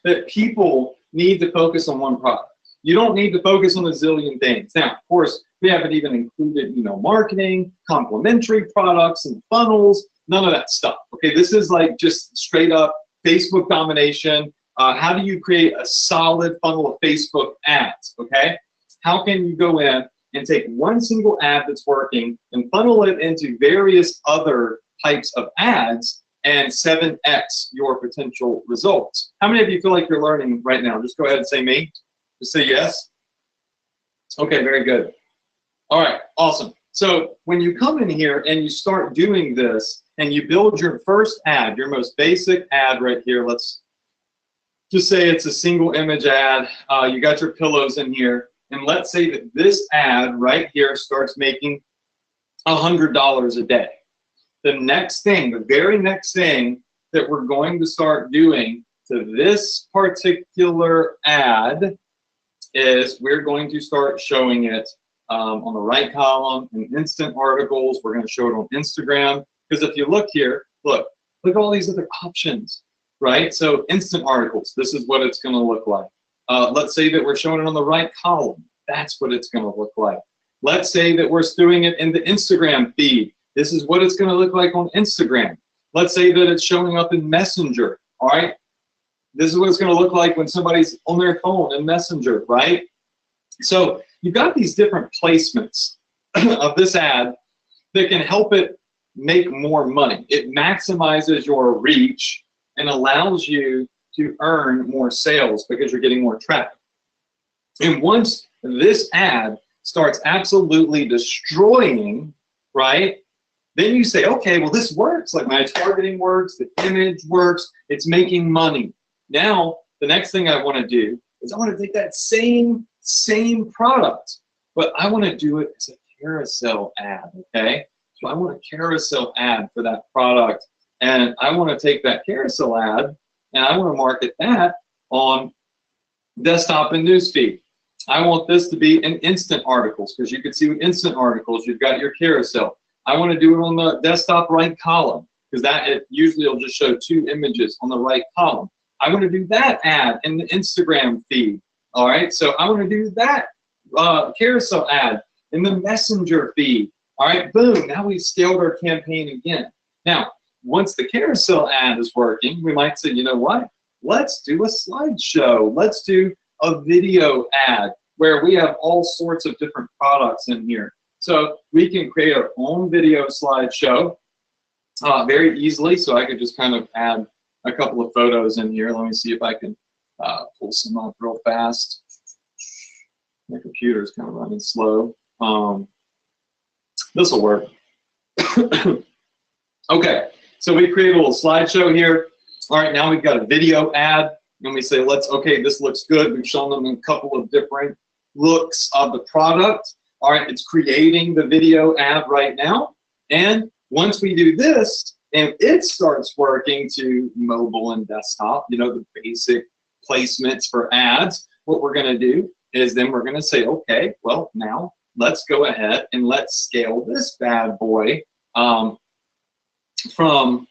that people need to focus on one product. You don't need to focus on a zillion things. Now, of course, we haven't even included email marketing, complementary products, and funnels, none of that stuff. Okay, this is like just straight up Facebook domination. How do you create a solid funnel of Facebook ads, okay? How can you go in and take one single ad that's working and funnel it into various other types of ads and 7x your potential results. How many of you feel like you're learning right now? Just go ahead and say me. Just say yes. Okay, very good. All right, awesome. So when you come in here and you start doing this and you build your first ad, your most basic ad right here, let's just say it's a single image ad. You got your pillows in here. And let's say that this ad right here starts making $100 a day. The next thing, the very next thing that we're going to start doing to this particular ad is we're going to start showing it on the right column in instant articles. We're going to show it on Instagram. Because if you look here, look at all these other options, right? So instant articles, this is what it's going to look like. Let's say that we're showing it on the right column. That's what it's going to look like. Let's say that we're doing it in the Instagram feed. This is what it's going to look like on Instagram. Let's say that it's showing up in Messenger, all right? This is what it's going to look like when somebody's on their phone in Messenger, right? So you've got these different placements of this ad that can help it make more money. It maximizes your reach and allows you to earn more sales because you're getting more traffic. And once this ad starts absolutely destroying, right, then you say, okay, well, this works. Like my targeting works, the image works, it's making money. Now, the next thing I want to do is I want to take that same product, but I want to do it as a carousel ad, okay? So I want a carousel ad for that product, and I want to take that carousel ad and I want to market that on desktop and newsfeed. I want this to be in instant articles, because you can see with instant articles, you've got your carousel. I want to do it on the desktop right column, because it usually will just show 2 images on the right column. I want to do that ad in the Instagram feed. All right, so I want to do that carousel ad in the Messenger feed. All right, boom, now we've scaled our campaign again. Now, once the carousel ad is working, we might say, you know what? Let's do a slideshow. Let's do a video ad where we have all sorts of different products in here. So we can create our own video slideshow very easily. So I could just kind of add a couple of photos in here. Let me see if I can pull some up real fast. My computer's kind of running slow. This will work. Okay, so we create a little slideshow here. All right, now we've got a video ad, and we say, okay, this looks good. We've shown them a couple of different looks of the product. All right, it's creating the video ad right now. And once we do this, and it starts working to mobile and desktop, you know, the basic placements for ads, what we're going to do is then we're going to say, okay, well, now let's go ahead and let's scale this bad boy from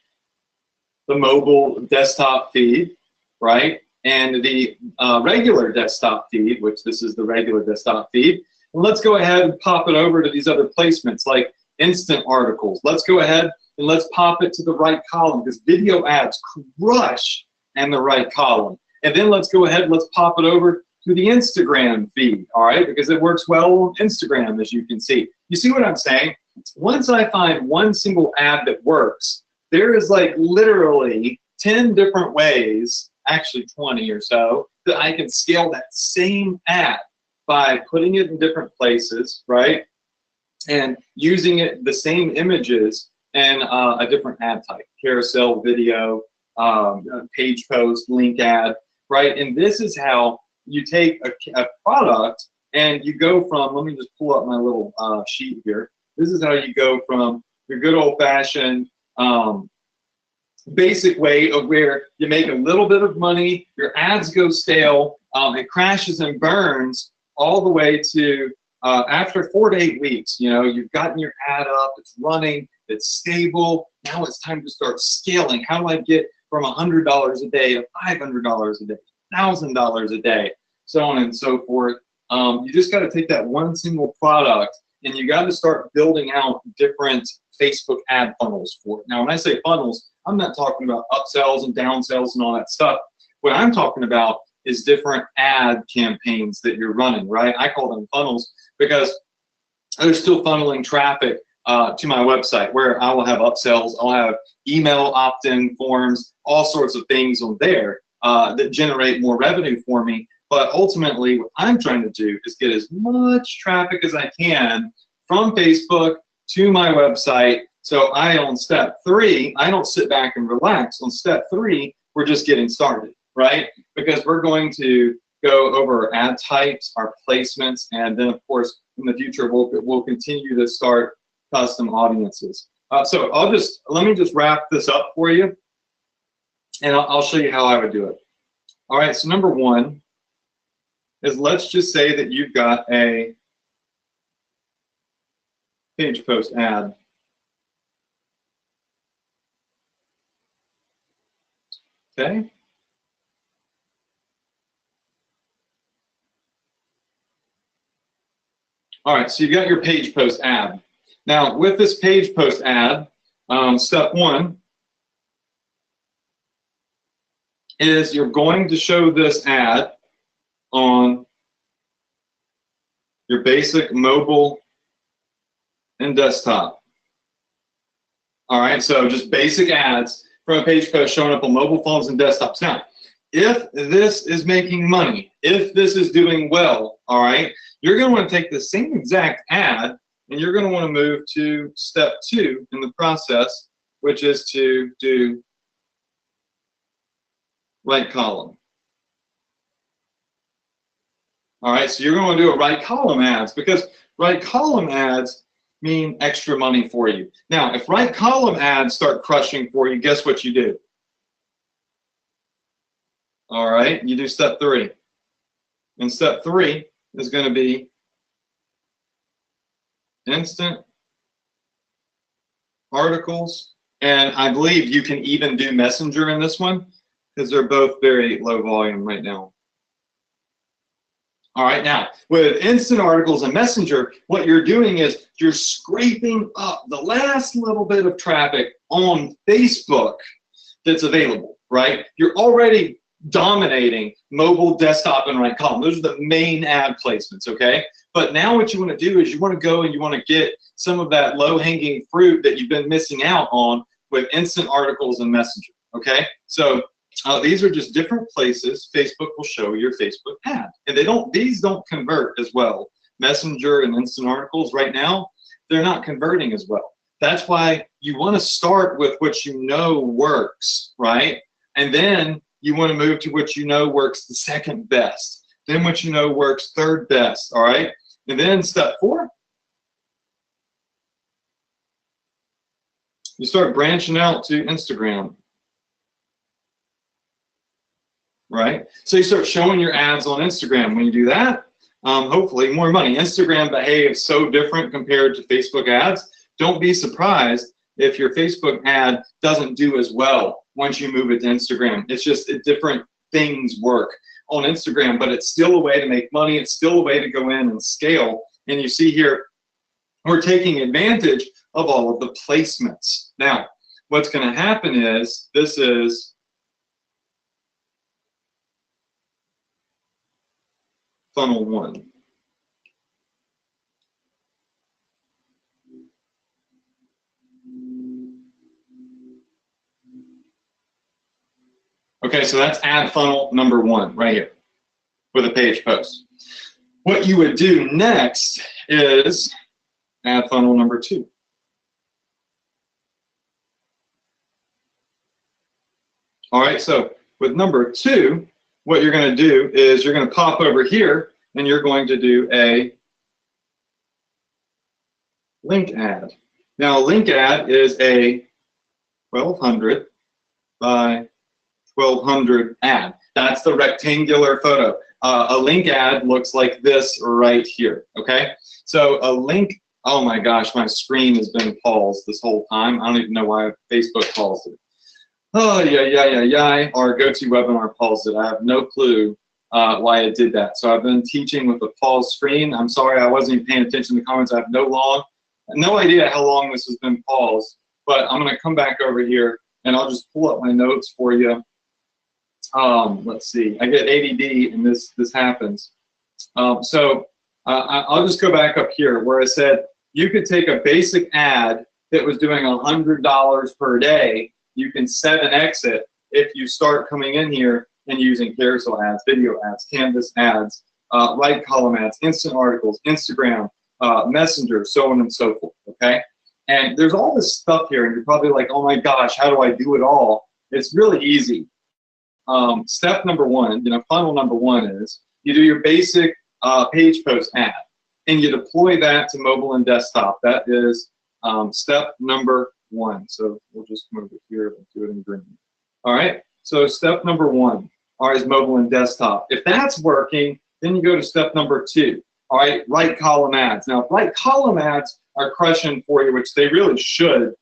the mobile desktop feed, right, and the regular desktop feed, which this is the regular desktop feed. And let's go ahead and pop it over to these other placements like instant articles. Let's go ahead and let's pop it to the right column, because video ads crush in the right column. And then let's go ahead and let's pop it over to the Instagram feed, all right, because it works well on Instagram, as you can see. You see what I'm saying? Once I find one single ad that works, there is like literally 10 different ways, actually 20 or so, that I can scale that same ad by putting it in different places, right, and using it the same images and a different ad type, carousel, video, page post, link ad, right? And this is how you take a product and you go from, let me just pull up my little sheet here. This is how you go from your good old-fashioned basic way of where you make a little bit of money, your ads go stale, it crashes and burns, all the way to after 4 to 8 weeks, you know, you've gotten your ad up, it's running, it's stable. Now it's time to start scaling. How do I get from $100 a day to $500 a day, $1,000 a day, so on and so forth? You just got to take that one single product and you got to start building out different Facebook ad funnels for it. Now, when I say funnels, I'm not talking about upsells and downsells and all that stuff. What I'm talking about is different ad campaigns that you're running, right? I call them funnels because they're still funneling traffic to my website, where I will have upsells, I'll have email opt-in forms, all sorts of things on there that generate more revenue for me. But ultimately, what I'm trying to do is get as much traffic as I can from Facebook to my website. So on step 3, I don't sit back and relax. On step 3, we're just getting started, right? Because we're going to go over ad types, our placements, and then of course in the future we'll continue to start custom audiences. So let me just wrap this up for you, and I'll show you how I would do it. All right, so number 1 is, let's just say that you've got a page post ad. Okay. All right, so you got your page post ad. Now, with this page post ad, step 1 is you're going to show this ad on your basic mobile and desktop. All right, so just basic ads from a page post showing up on mobile phones and desktops. Now, if this is making money, if this is doing well, all right, you're going to want to take the same exact ad and you're going to want to move to step 2 in the process, which is to do right column. All right, so you're going to do a right column ads, because right column ads mean extra money for you. Now, if right column ads start crushing for you, guess what you do? All right, you do step 3. And step 3 is going to be instant articles. And I believe you can even do Messenger in this one, because they're both very low volume right now. All right, now with instant articles and Messenger, what you're doing is you're scraping up the last little bit of traffic on Facebook that's available, right? You're already dominating mobile, desktop, and right column. Those are the main ad placements, okay? But now what you want to do is you want to go and you want to get some of that low-hanging fruit that you've been missing out on with instant articles and Messenger, okay? So these are just different places Facebook will show your Facebook ad. And these don't convert as well. Messenger and instant articles right now, they're not converting as well. That's why you want to start with what you know works, right? And then you want to move to what you know works the second best. Then what you know works third best, all right? And then step 4, you start branching out to Instagram. Right? So you start showing your ads on Instagram. When you do that, hopefully more money. Instagram behaves so different compared to Facebook ads. Don't be surprised if your Facebook ad doesn't do as well once you move it to Instagram. It's just different things work on Instagram, but it's still a way to make money. It's still a way to go in and scale. And you see here, we're taking advantage of all of the placements. Now, what's going to happen is, this is funnel 1. Okay, so that's ad funnel number 1 right here with a page post. What you would do next is ad funnel number 2. All right, so with number 2, what you're going to do is you're going to pop over here and you're going to do a link ad. Now, a link ad is a 1200 by 1200 ad. That's the rectangular photo. A link ad looks like this right here, okay? So a link, oh my gosh, my screen has been paused this whole time. I don't even know why Facebook paused it. Oh, yeah. Our GoToWebinar paused it. I have no clue why it did that. So I've been teaching with a paused screen. I'm sorry, I wasn't even paying attention to the comments. I have no idea how long this has been paused, but I'm going to come back over here and I'll just pull up my notes for you. Let's see. I get ADD and this happens. I'll just go back up here where I said you could take a basic ad that was doing $100 per day. You can 7x it if you start coming in here and using carousel ads, video ads, canvas ads, right column ads, instant articles, Instagram, Messenger, so on and so forth, okay? And there's all this stuff here, and you're probably like, oh my gosh, how do I do it all? It's really easy. Step number one, funnel number one is you do your basic page post ad, and you deploy that to mobile and desktop. That is step number one. So we'll just move it here and do it in green. All right, so step number one is mobile and desktop. If that's working, then you go to step number two. All right, right column ads. Now, if right column ads are crushing for you, which they really should,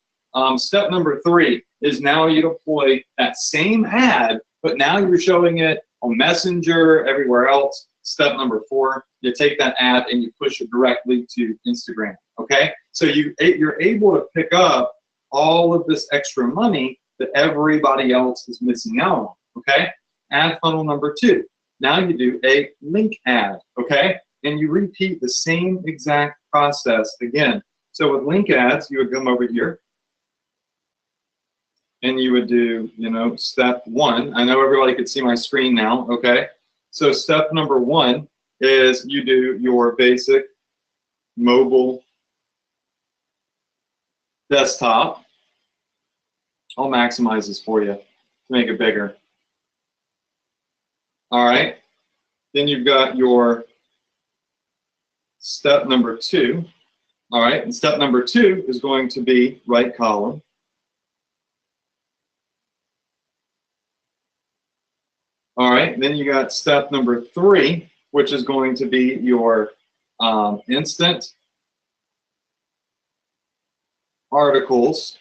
step number three is now you deploy that same ad, but now you're showing it on Messenger, everywhere else. Step number four, you take that ad and you push it directly to Instagram, okay? So you're able to pick up all of this extra money that everybody else is missing out on, okay? Ad funnel number two. Now you do a link ad, okay? And you repeat the same exact process again. So with link ads, you would come over here and you would do, step one. I know everybody could see my screen now, okay? So step number one is you do your basic mobile desktop. I'll maximize this for you to make it bigger. All right. Then you've got your step number two. All right. And step number two is going to be right column. All right. Then you got step number three, which is going to be your instant articles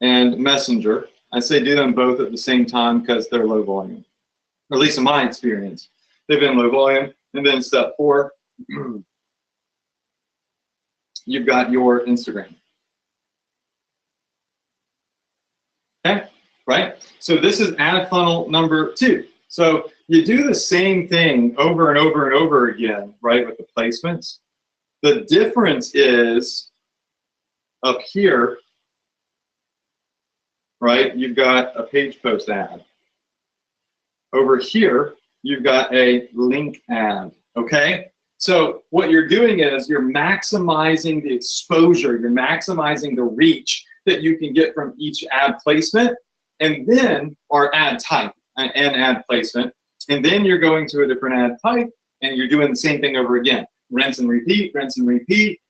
and Messenger. I say do them both at the same time because they're low volume, or at least in my experience. They've been low volume. And then step four, you've got your Instagram. Okay, right? So this is ad funnel number two. So you do the same thing over and over and over again, right, with the placements. The difference is up here, right, you've got a page post ad. Over here, you've got a link ad, okay? So what you're doing is you're maximizing the exposure, you're maximizing the reach that you can get from each ad placement, and then, or ad type and ad placement, and then you're going to a different ad type, and you're doing the same thing over again. Rinse and repeat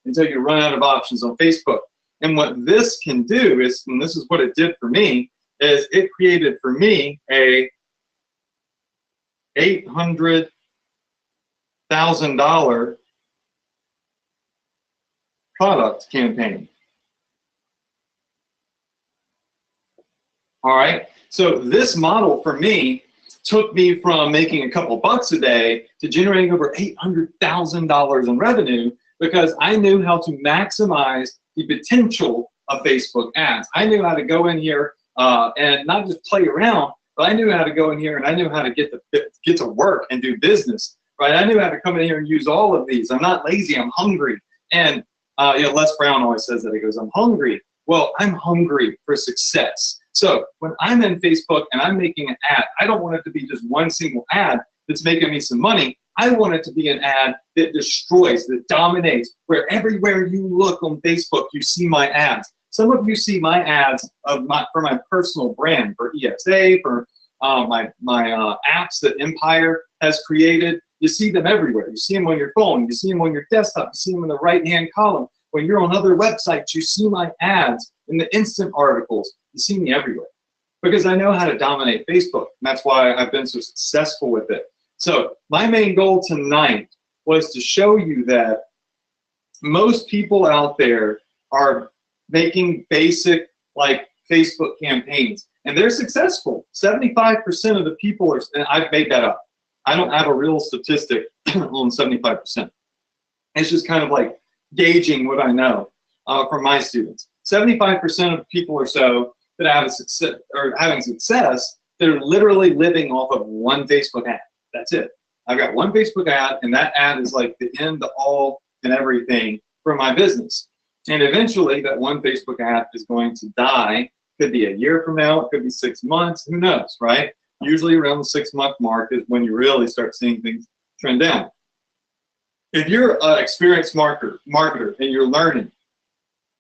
until you run out of options on Facebook. And what this can do is, and this is what it did for me, is it created for me a $800,000 product campaign. All right, so this model for me took me from making a couple bucks a day to generating over $800,000 in revenue because I knew how to maximize the potential of Facebook ads. I knew how to go in here and not just play around, but I knew how to go in here and I knew how to get to work and do business, right? I knew how to come in here and use all of these. I'm not lazy, I'm hungry. And Les Brown always says that, he goes, I'm hungry. Well, I'm hungry for success. So when I'm in Facebook and I'm making an ad, I don't want it to be just one single ad that's making me some money. I want it to be an ad that destroys, that dominates, where everywhere you look on Facebook, you see my ads. Some of you see my ads for my personal brand, for ESA, for my apps that Empire has created. You see them everywhere. You see them on your phone. You see them on your desktop. You see them in the right-hand column. When you're on other websites, you see my ads in the instant articles. You see me everywhere because I know how to dominate Facebook. And that's why I've been so successful with it. So my main goal tonight was to show you that most people out there are making basic like Facebook campaigns and they're successful. 75% of the people are, and I've made that up. I don't have a real statistic on 75%. It's just kind of like gauging what I know from my students. 75% of people or so that have success or having success, they're literally living off of one Facebook ad. That's it. I've got one Facebook ad, and that ad is like the end all and everything for my business. And eventually that one Facebook ad is going to die. Could be a year from now, it could be 6 months, who knows, right? Usually around the 6-month mark is when you really start seeing things trend down. If you're an experienced marketer and you're learning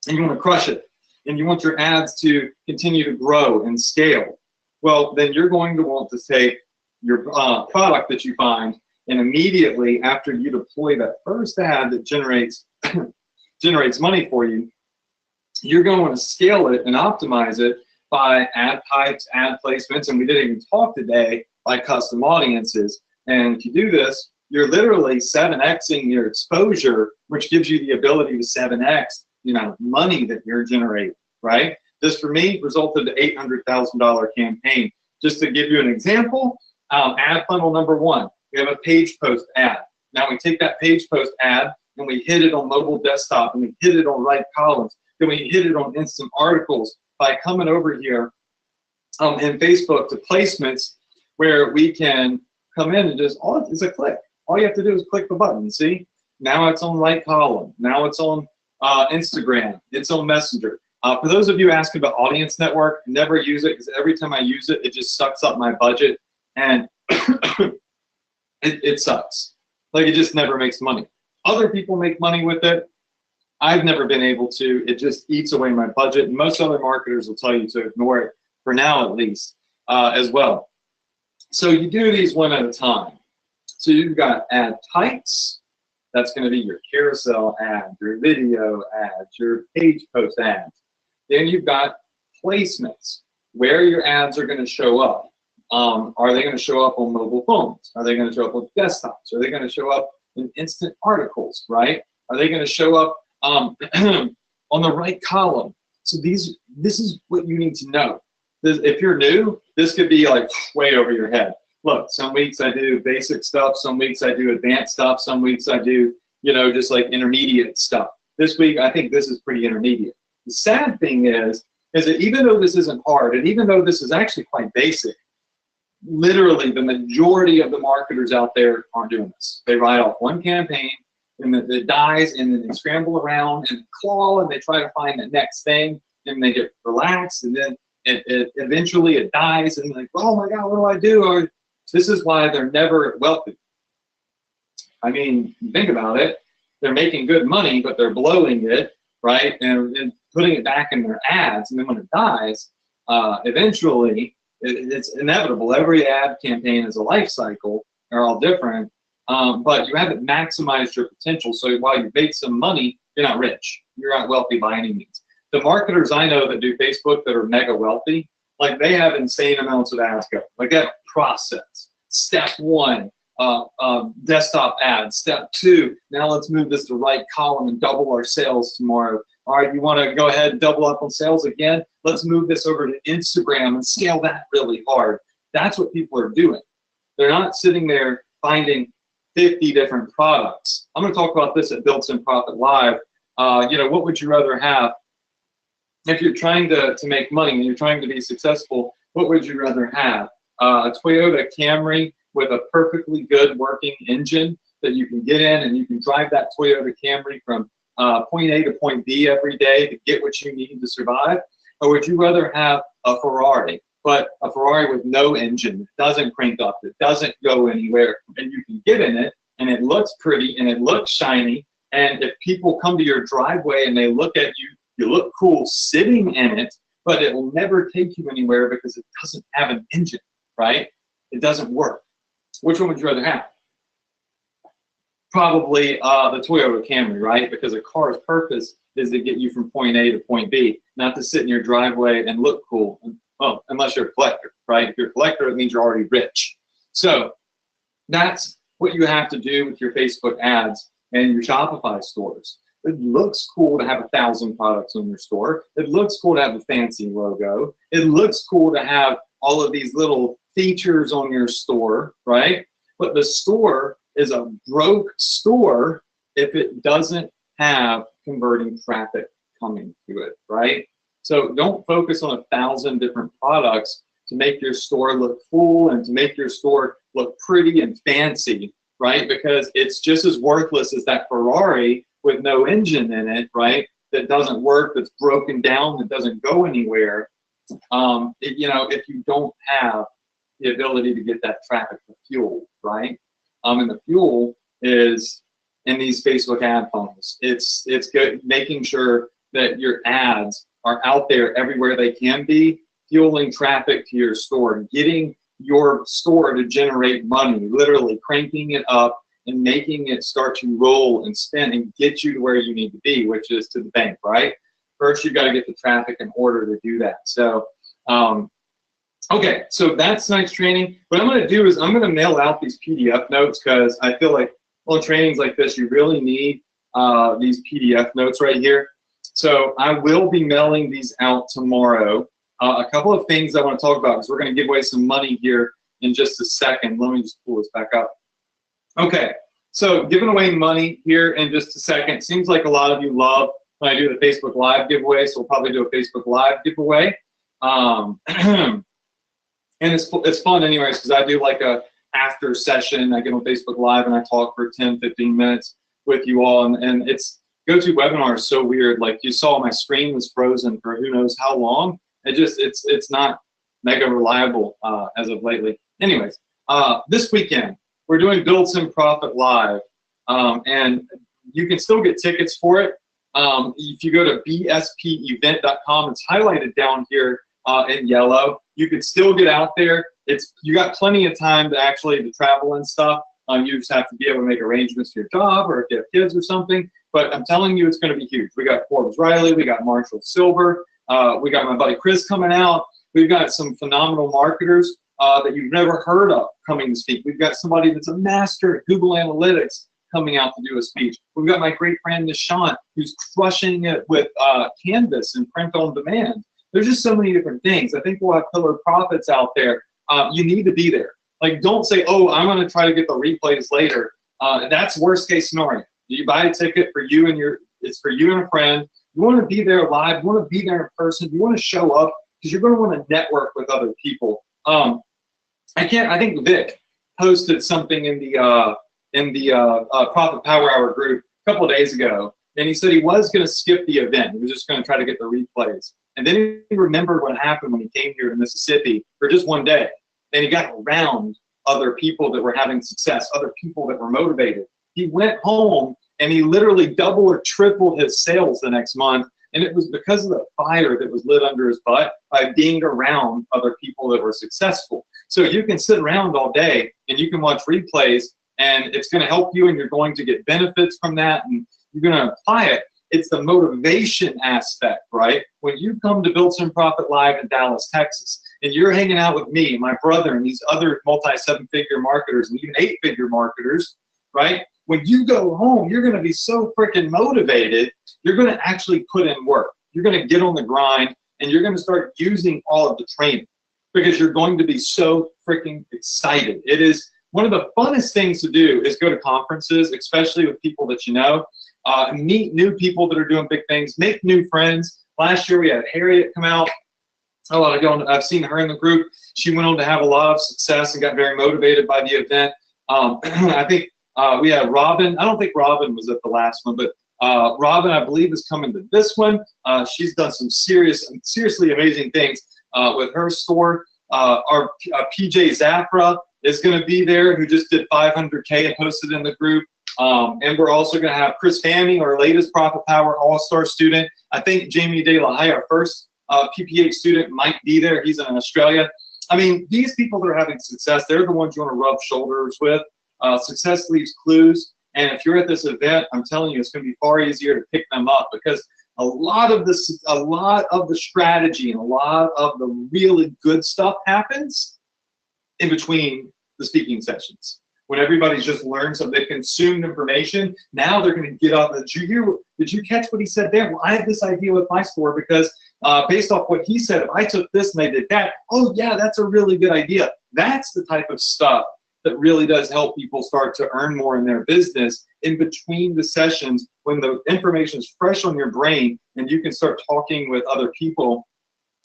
and you want to crush it and you want your ads to continue to grow and scale, well, then you're going to want to take your product that you find, and immediately after you deploy that first ad that generates money for you, you're going to want to scale it and optimize it by ad types, ad placements, and we didn't even talk today by custom audiences. And if you do this, you're literally 7xing your exposure, which gives you the ability to 7x the amount of money that you're generating, right? This, for me, resulted in an $800,000 campaign. Just to give you an example, ad funnel number 1, we have a page post ad. Now we take that page post ad and we hit it on mobile desktop, and we hit it on right columns, then we hit it on instant articles by coming over here in Facebook to placements, where we can come in and just, it's a click. All you have to do is click the button, see? Now it's on right column. Now it's on Instagram. It's on Messenger. For those of you asking about Audience Network, never use it, because every time I use it, it just sucks up my budget, and it sucks. Like, it just never makes money. Other people make money with it. I've never been able to. It just eats away my budget, and most other marketers will tell you to ignore it, for now at least, as well. So you do these one at a time. So you've got ad types. That's going to be your carousel ad, your video ads, your page post ads. Then you've got placements, where your ads are going to show up. Are they going to show up on mobile phones? Are they going to show up on desktops? Are they going to show up in instant articles, right? Are they going to show up on the right column? So this is what you need to know. If you're new, this could be like way over your head. Look, some weeks I do basic stuff, some weeks I do advanced stuff, some weeks I do, just like intermediate stuff. This week, I think this is pretty intermediate. The sad thing is that even though this isn't hard, and even though this is actually quite basic, literally the majority of the marketers out there aren't doing this. They write off one campaign, and then it dies, and then they scramble around and claw, and they try to find the next thing, and they get relaxed, and then eventually it dies, and they're like, oh my God, what do I do? Or, this is why they're never wealthy. I mean, think about it. They're making good money, but they're blowing it, right? And putting it back in their ads, and then when it dies, eventually, it's inevitable. Every ad campaign is a life cycle. They're all different. But you haven't maximized your potential. So while you made some money, you're not rich. You're not wealthy by any means. The marketers I know that do Facebook that are mega wealthy, like, they have insane amounts of ads go. Like, that process. Step 1, desktop ads. Step 2, now let's move this to right column and double our sales tomorrow. All right, you want to go ahead and double up on sales again? Let's move this over to Instagram and scale that really hard. That's what people are doing. They're not sitting there finding 50 different products. I'm going to talk about this at Built In Profit Live. What would you rather have? If you're trying to make money and you're trying to be successful, what would you rather have? A Toyota Camry with a perfectly good working engine that you can get in and you can drive that Toyota Camry from point A to point B every day to get what you need to survive? Or would you rather have a Ferrari, but a Ferrari with no engine, that doesn't crank up, that doesn't go anywhere, and you can get in it and it looks pretty and it looks shiny, and if people come to your driveway and they look at you, you look cool sitting in it, but it will never take you anywhere because it doesn't have an engine, right? It doesn't work. Which one would you rather have? Probably the Toyota Camry, right? Because a car's purpose is to get you from point A to point B, not to sit in your driveway and look cool. Well, unless you're a collector, right? If you're a collector, it means you're already rich. So that's what you have to do with your Facebook ads and your Shopify stores. It looks cool to have 1,000 products in your store. It looks cool to have a fancy logo. It looks cool to have all of these little features on your store, right? But the store is a broke store if it doesn't have converting traffic coming to it, right? So don't focus on 1,000 different products to make your store look full and to make your store look pretty and fancy, right? Because it's just as worthless as that Ferrari with no engine in it, right? that doesn't work, that's broken down, that doesn't go anywhere, you know, if you don't have the ability to get that traffic to fuel, right? And the fuel is in these Facebook ad funnels. It's good making sure that your ads are out there everywhere they can be, fueling traffic to your store, getting your store to generate money, literally cranking it up and making it start to roll and spin and get you to where you need to be, which is to the bank, right? First, you've got to get the traffic in order to do that. So, okay, so that's tonight's training. What I'm going to do is I'm going to mail out these PDF notes because I feel like, well, trainings like this, you really need these PDF notes right here. So I will be mailing these out tomorrow. A couple of things I want to talk about because we're going to give away some money here in just a second. Let me just pull this back up. Okay, so giving away money here in just a second. Seems like a lot of you love when I do the Facebook Live giveaway, so we'll probably do a Facebook Live giveaway. And it's fun anyways because I do like a after session. I get on Facebook Live and I talk for 10, 15 minutes with you all, and it's GoToWebinar is so weird. Like you saw, my screen was frozen for who knows how long. It's not mega reliable as of lately. Anyways, this weekend we're doing Build Sim Profit Live, and you can still get tickets for it. If you go to bspevent.com, it's highlighted down here in yellow. You could still get out there. You got plenty of time to actually to travel and stuff. You just have to be able to make arrangements for your job or if you have kids or something. But I'm telling you, it's going to be huge. We got Forbes Riley, we got Marshall Silver, we got my buddy Chris coming out. We've got some phenomenal marketers that you've never heard of coming to speak. We've got somebody that's a master at Google Analytics coming out to do a speech. We've got my great friend Nishant, who's crushing it with Canvas and print on demand. There's just so many different things. I think we'll have pillar profits out there. You need to be there. Like, don't say, oh, I'm going to try to get the replays later. That's worst case scenario. You buy a ticket for you and it's for you and a friend. You want to be there live. You want to be there in person. You want to show up because you're going to want to network with other people. I think Vic posted something in the Profit Power Hour group a couple of days ago, and he said he was going to skip the event. He was just going to try to get the replays. And then he remembered what happened when he came here to Mississippi for just one day. And he got around other people that were having success, other people that were motivated. He went home and he literally doubled or tripled his sales the next month. And it was because of the fire that was lit under his butt by being around other people that were successful. So you can sit around all day and you can watch replays, and it's going to help you, and you're going to get benefits from that, and you're going to apply it. It's the motivation aspect, right? When you come to Build Sim Profit Live in Dallas, Texas, and you're hanging out with me, my brother, and these other multi-7-figure marketers and even 8-figure marketers, right? When you go home, you're going to be so freaking motivated, you're going to actually put in work. You're going to get on the grind, and you're going to start using all of the training because you're going to be so freaking excited. It is one of the funnest things to do is go to conferences, especially with people that you know, meet new people that are doing big things, make new friends. Last year we had Harriet come out. I've seen her in the group. She went on to have a lot of success and got very motivated by the event. I think we had Robin. I don't think Robin was at the last one, but Robin, I believe, is coming to this one. She's done some seriously amazing things with her store. Our PJ Zafra is going to be there, who just did 500K and posted in the group. And we're also going to have Chris Fanning, our latest Profit Power All-Star student. I think Jamie De La Haye, our first PPH student, might be there. He's in Australia. I mean, these people that are having success, they're the ones you want to rub shoulders with. Success leaves clues. And if you're at this event, I'm telling you, it's going to be far easier to pick them up because a lot of the strategy and a lot of the really good stuff happens in between the speaking sessions. When everybody's just learned something, they've consumed information, now they're going to get up. Did you catch what he said there? Well, I have this idea with my store because based off what he said, if I took this and they did that, oh yeah, that's a really good idea. That's the type of stuff that really does help people start to earn more in their business in between the sessions when the information is fresh on your brain and you can start talking with other people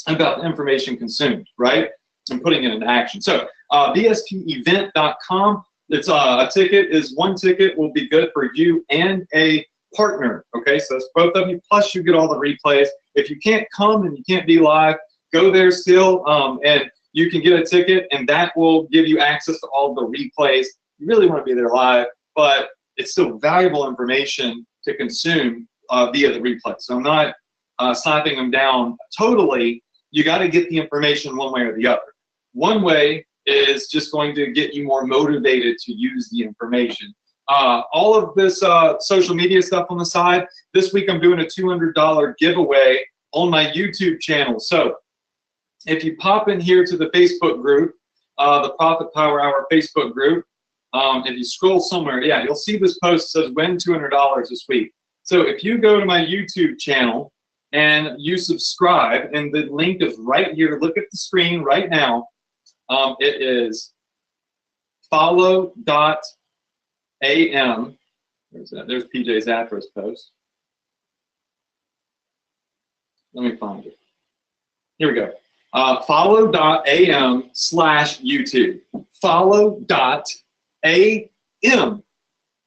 about the information consumed, right? And putting it into action. So bspevent.com. It's a ticket. One ticket will be good for you and a partner. Okay, so that's both of you, plus you get all the replays. If you can't come and you can't be live, go there still, and you can get a ticket, and that will give you access to all the replays. You really want to be there live, but it's still valuable information to consume via the replay. So I'm not slapping them down totally. You got to get the information one way or the other. One way is just going to get you more motivated to use the information. All of this social media stuff on the side, this week I'm doing a $200 giveaway on my YouTube channel. So if you pop in here to the Facebook group, the Profit Power Hour Facebook group, if you scroll somewhere, yeah, you'll see this post that says win $200 this week. So if you go to my YouTube channel and you subscribe, and the link is right here, look at the screen right now. It is follow.am. Where's that? There's PJ's address post. Let me find it. Here we go. Follow.am/YouTube. Follow.am,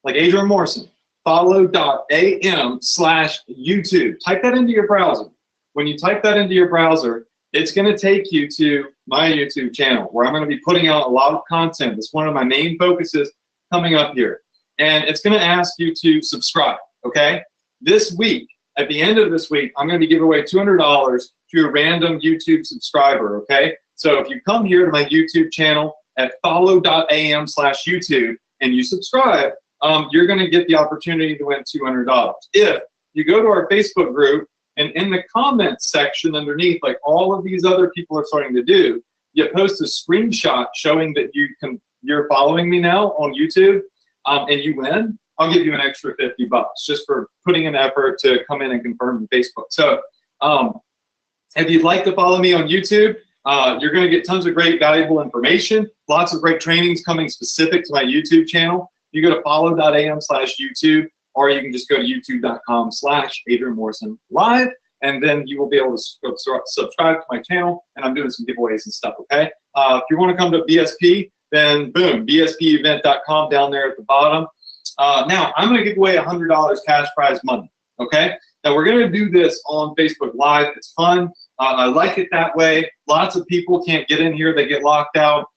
like Adrian Morrison. Follow.am/YouTube. Type that into your browser. When you type that into your browser, it's going to take you to my YouTube channel, where I'm going to be putting out a lot of content. It's one of my main focuses coming up here. And it's going to ask you to subscribe, okay? This week, at the end of this week, I'm going to give away $200 to a random YouTube subscriber, okay? So if you come here to my YouTube channel at follow.am/YouTube and you subscribe, you're going to get the opportunity to win $200. If you go to our Facebook group, and in the comments section underneath, like all of these other people are starting to do, you post a screenshot showing that you're following me now on YouTube, and you win, I'll give you an extra $50 just for putting an effort to come in and confirm on Facebook. So if you'd like to follow me on YouTube, you're going to get tons of great valuable information, lots of great trainings coming specific to my YouTube channel. You go to follow.am/YouTube, or you can just go to youtube.com/Adrian Morrison Live, and then you will be able to subscribe to my channel, and I'm doing some giveaways and stuff, okay? If you want to come to BSP, then boom, bspevent.com down there at the bottom. Now, I'm going to give away $100 cash prize money, okay? Now, we're going to do this on Facebook Live. It's fun. I like it that way. Lots of people can't get in here. They get locked out.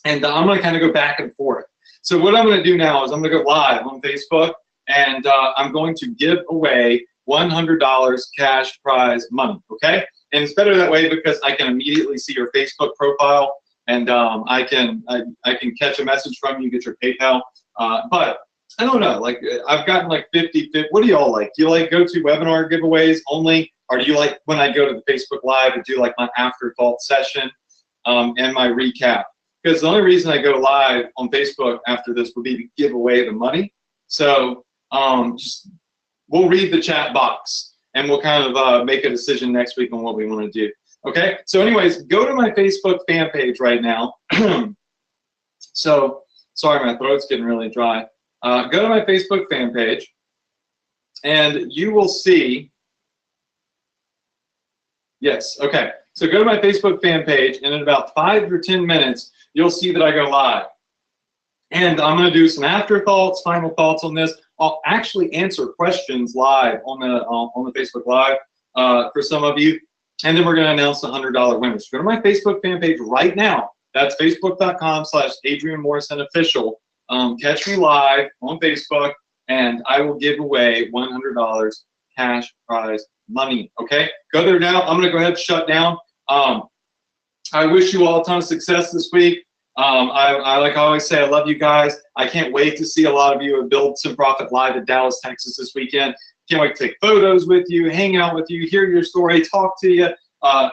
And I'm going to kind of go back and forth. So what I'm going to do now is I'm going to go live on Facebook, and I'm going to give away $100 cash prize money, okay? And it's better that way because I can immediately see your Facebook profile, and I can catch a message from you, get your PayPal. But I don't know, like I've gotten like 50. What do y'all like? Do you like go to webinar giveaways only, or do you like when I go to the Facebook Live and do like my afterthought session and my recap? Because the only reason I go live on Facebook after this would be to give away the money. So just we'll read the chat box and we'll kind of make a decision next week on what we want to do. Okay, so anyways, go to my Facebook fan page right now. So, sorry, my throat's getting really dry. Go to my Facebook fan page, and you will see, yes, okay. So go to my Facebook fan page, and in about 5 or 10 minutes, you'll see that I go live. And I'm going to do some afterthoughts, final thoughts on this. I'll actually answer questions live on the Facebook Live for some of you. And then we're going to announce the $100 winners. Go to my Facebook fan page right now. That's facebook.com/Adrian Morrison Official. Catch me live on Facebook, and I will give away $100 cash prize money. Okay? Go there now. I'm going to go ahead and shut down. I wish you all a ton of success this week. I like I always say, I love you guys. I can't wait to see a lot of you at Build Some Profit Live in Dallas, Texas this weekend. Can't wait to take photos with you, hang out with you, hear your story, talk to you,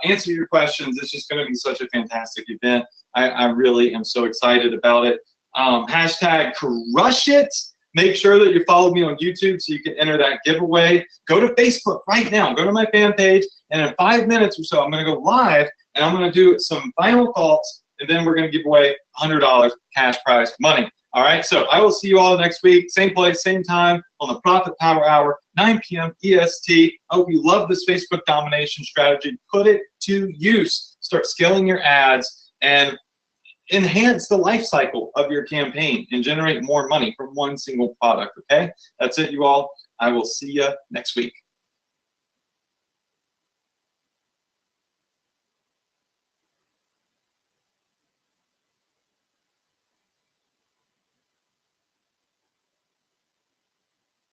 answer your questions. It's just going to be such a fantastic event. I really am so excited about it. Hashtag crush it. Make sure that you follow me on YouTube so you can enter that giveaway. Go to Facebook right now. Go to my fan page, and in 5 minutes or so, I'm going to go live, and I'm going to do some final thoughts, and then we're going to give away $100 cash prize money. All right, so I will see you all next week, same place, same time, on the Profit Power Hour, 9 p.m. EST. I hope you love this Facebook domination strategy. Put it to use. Start scaling your ads and enhance the life cycle of your campaign and generate more money from one single product, okay? That's it, you all. I will see you next week.